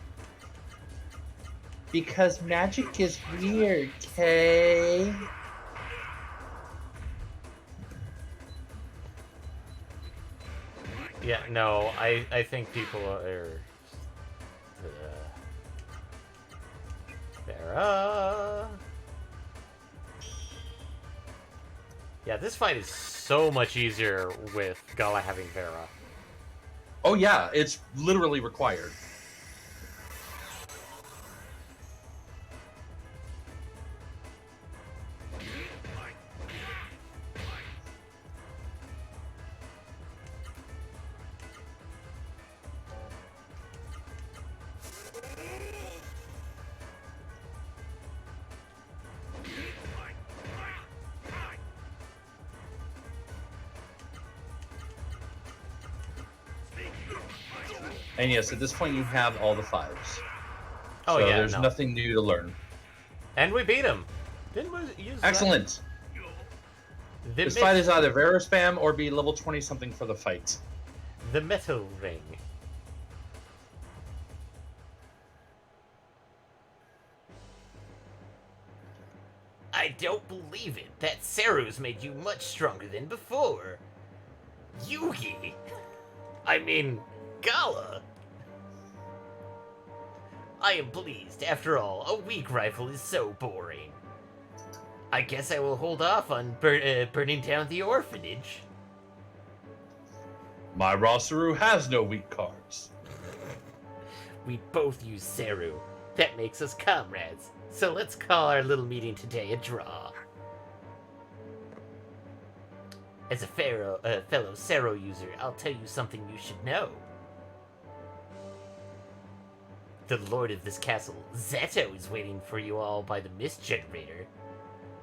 Because magic is weird, Kay. Yeah, no, I think people are... Vera... Yeah, this fight is so much easier with Gala having Vera. Oh yeah, it's literally required. And yes, at this point you have all the 5s. Oh, so yeah, there's no. nothing new to learn. And we beat him! Didn't we use Excellent! that? This fight is either Vera spam or be level 20 something for the fight. The metal ring. I don't believe it. That Seru's made you much stronger than before. Yugi! I mean, Gala! I am pleased. After all, a weak rifle is so boring. I guess I will hold off on burning down the orphanage. My Rosaru has no weak cards. We both use Seru. That makes us comrades. So let's call our little meeting today a draw. As a fellow Seru user, I'll tell you something you should know. The lord of this castle, Zeto, is waiting for you all by the mist generator.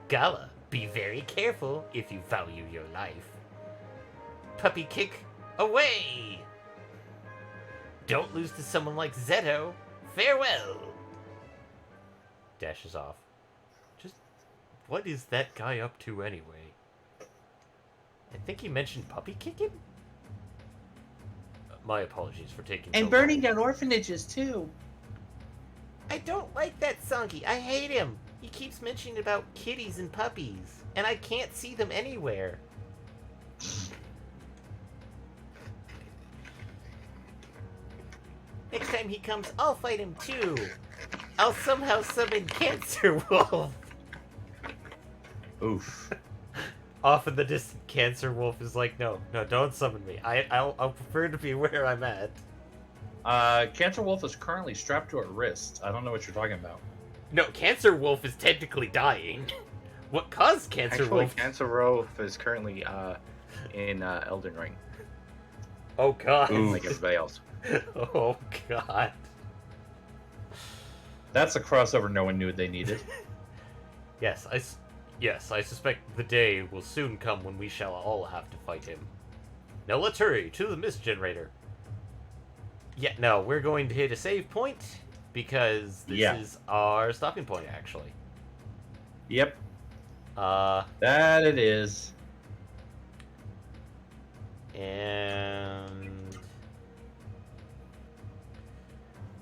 Gala, be very careful if you value your life. Puppy kick, away! Don't lose to someone like Zeto. Farewell! Dashes off. Just, what is that guy up to anyway? I think he mentioned puppy kicking? My apologies for taking And so burning long. down orphanages too. I don't like that Songy. I hate him. He keeps mentioning about kitties and puppies, and I can't see them anywhere. Next time he comes, I'll fight him too. I'll somehow summon Cancer Wolf. Oof. Off in the distant, Cancer Wolf is like, no, don't summon me. I'll prefer to be where I'm at. Cancer Wolf is currently strapped to a wrist. I don't know what you're talking about. No, Cancer Wolf is technically dying. What caused Cancer Actually, Wolf? Cancer Wolf is currently in Elden Ring, Oh god. Ooh. like everybody else. Oh god. That's a crossover no one knew they needed. Yes, I suspect the day will soon come when we shall all have to fight him. Now let's hurry to the mist generator. Yeah, no, we're going to hit a save point because this is our stopping point, actually. Yep, Uh, that it is.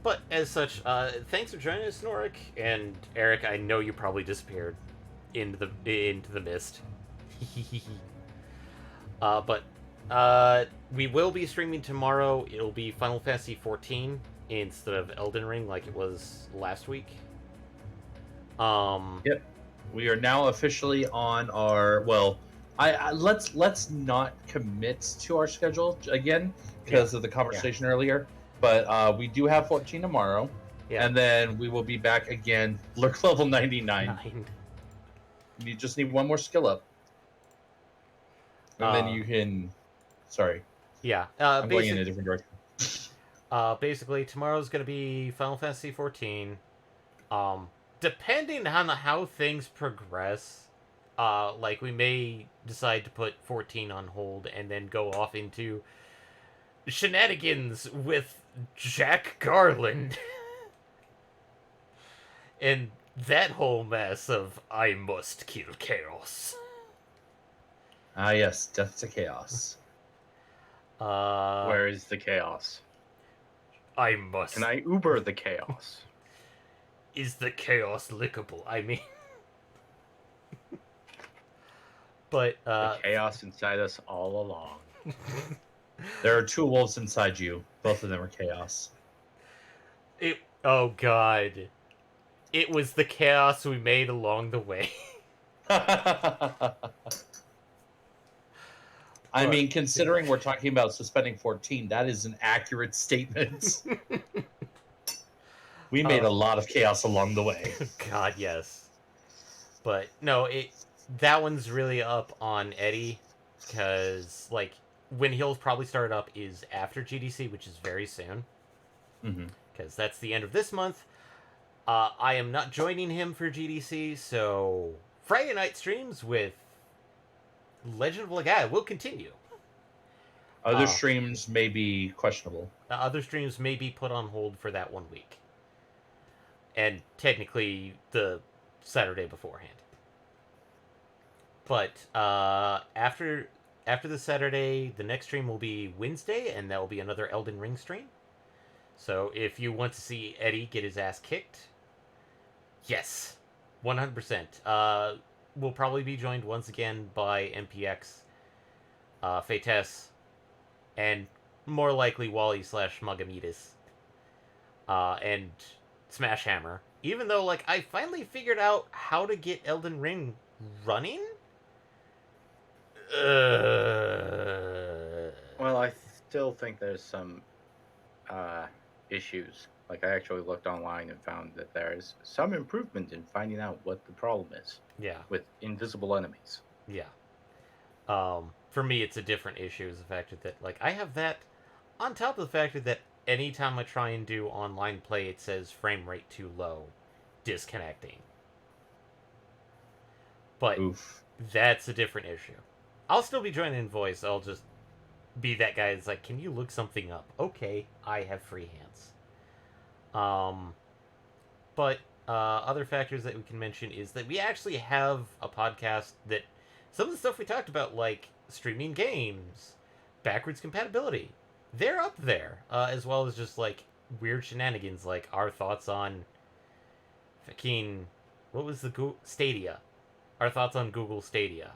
But as such, thanks for joining us, Norik and Eric. I know you probably disappeared into the mist. But we will be streaming tomorrow. It'll be Final Fantasy 14 instead of Elden Ring, like it was last week. Yep. We are now officially on our let's not commit to our schedule again because of the conversation earlier. But we do have 14 tomorrow, and then we will be back again. Lurk level 99. You just need one more skill up, and then you can. Sorry. Yeah. I'm going in a different direction. Basically, tomorrow's gonna be Final Fantasy 14. Depending on how things progress, like we may decide to put 14 on hold and then go off into shenanigans with Jack Garland and that whole mess of I must kill chaos. Ah, yes, death to chaos. Where is the chaos? I must. Can I Uber the chaos? Is the chaos lickable? I mean, but The chaos inside us all along. There are two wolves inside you. Both of them are chaos. Oh god, it was the chaos we made along the way. I mean, considering we're talking about suspending 14, that is an accurate statement. We made a lot of chaos along the way. God, yes. But no, that one's really up on Eddie because like when he'll probably start up is after GDC, which is very soon. Because that's the end of this month. I am not joining him for GDC, so Friday night streams with Legend of Legaia will continue. Other streams may be questionable. Other streams may be put on hold for that 1 week. And technically the Saturday beforehand. But after the Saturday, the next stream will be Wednesday, and that will be another Elden Ring stream. So if you want to see Eddie get his ass kicked, yes, 100%. We'll probably be joined once again by MPX, Fates, and more likely Wally/Magamitis, and Smash Hammer. Even though, like, I finally figured out how to get Elden Ring running. Well, I still think there's some issues. Like, I actually looked online and found that there's some improvement in finding out what the problem is. Yeah. With invisible enemies. Yeah. For me, it's a different issue. Is the fact that, like, I have that on top of the fact that anytime I try and do online play, it says frame rate too low, disconnecting. But that's a different issue. I'll still be joining in voice. I'll just be that guy that's like, can you look something up? Okay, I have free hands. But other factors that we can mention is that we actually have a podcast that some of the stuff we talked about, like streaming games, backwards compatibility, they're up there, as well as just like weird shenanigans, like our thoughts on fucking what was the Google Stadia, our thoughts on Google Stadia.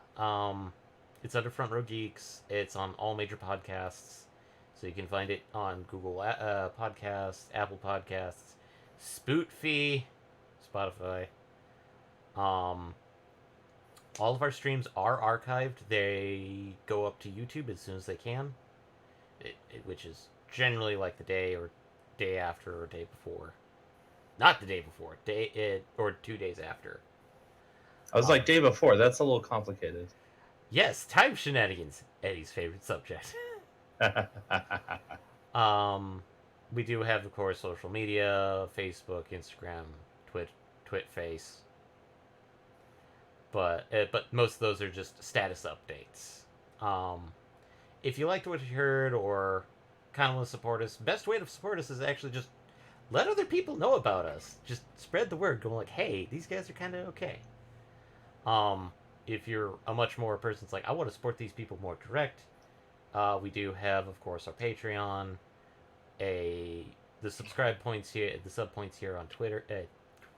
It's under Front Row Geeks. It's on all major podcasts, so you can find it on Google Podcasts, Apple Podcasts, Spotify, Spotify. All of our streams are archived. They go up to YouTube as soon as they can, which is generally like the day or day after or day before. Not the day before, or 2 days after. I was like, day before. That's a little complicated. Yes, time shenanigans, Eddie's favorite subject. We do have, of course, social media: Facebook, Instagram, Twitface. But most of those are just status updates. If you liked what you heard or kind of want to support us, best way to support us is actually just let other people know about us. Just spread the word, going like, hey, these guys are kind of okay. If you're a much more person that's like, I want to support these people more direct, we do have, of course, our Patreon, the subscribe points here, the sub points here on Twitter,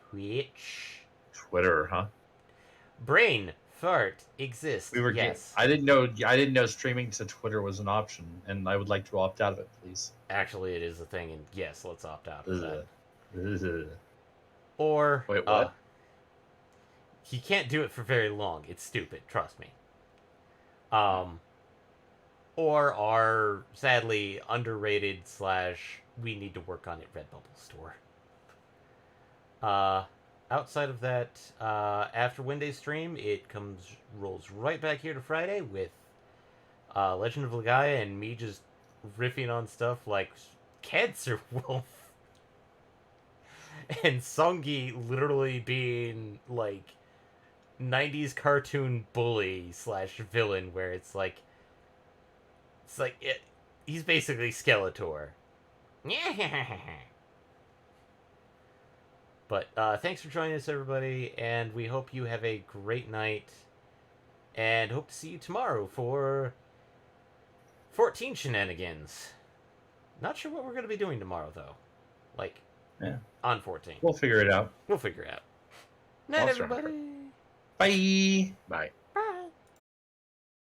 Twitch. Twitter, huh? Brain fart exists. Yes. I didn't know streaming to Twitter was an option, and I would like to opt out of it, please. Actually, it is a thing, and yes, let's opt out of that. Ugh. Or Wait, what? He can't do it for very long. It's stupid. Trust me. Or our sadly underrated / we need to work on it Redbubble store. Outside of that, after Wednesday's stream, it rolls right back here to Friday with Legend of Legaia and me just riffing on stuff like Cancer Wolf. And Songi literally being like 90s cartoon bully / villain, where it's like he's basically Skeletor. But thanks for joining us, everybody, and we hope you have a great night, and hope to see you tomorrow for 14 shenanigans. Not sure what we're going to be doing tomorrow, though. On 14. We'll figure it out. We'll figure it out. Night, Monster everybody. Hunter. Bye. Bye.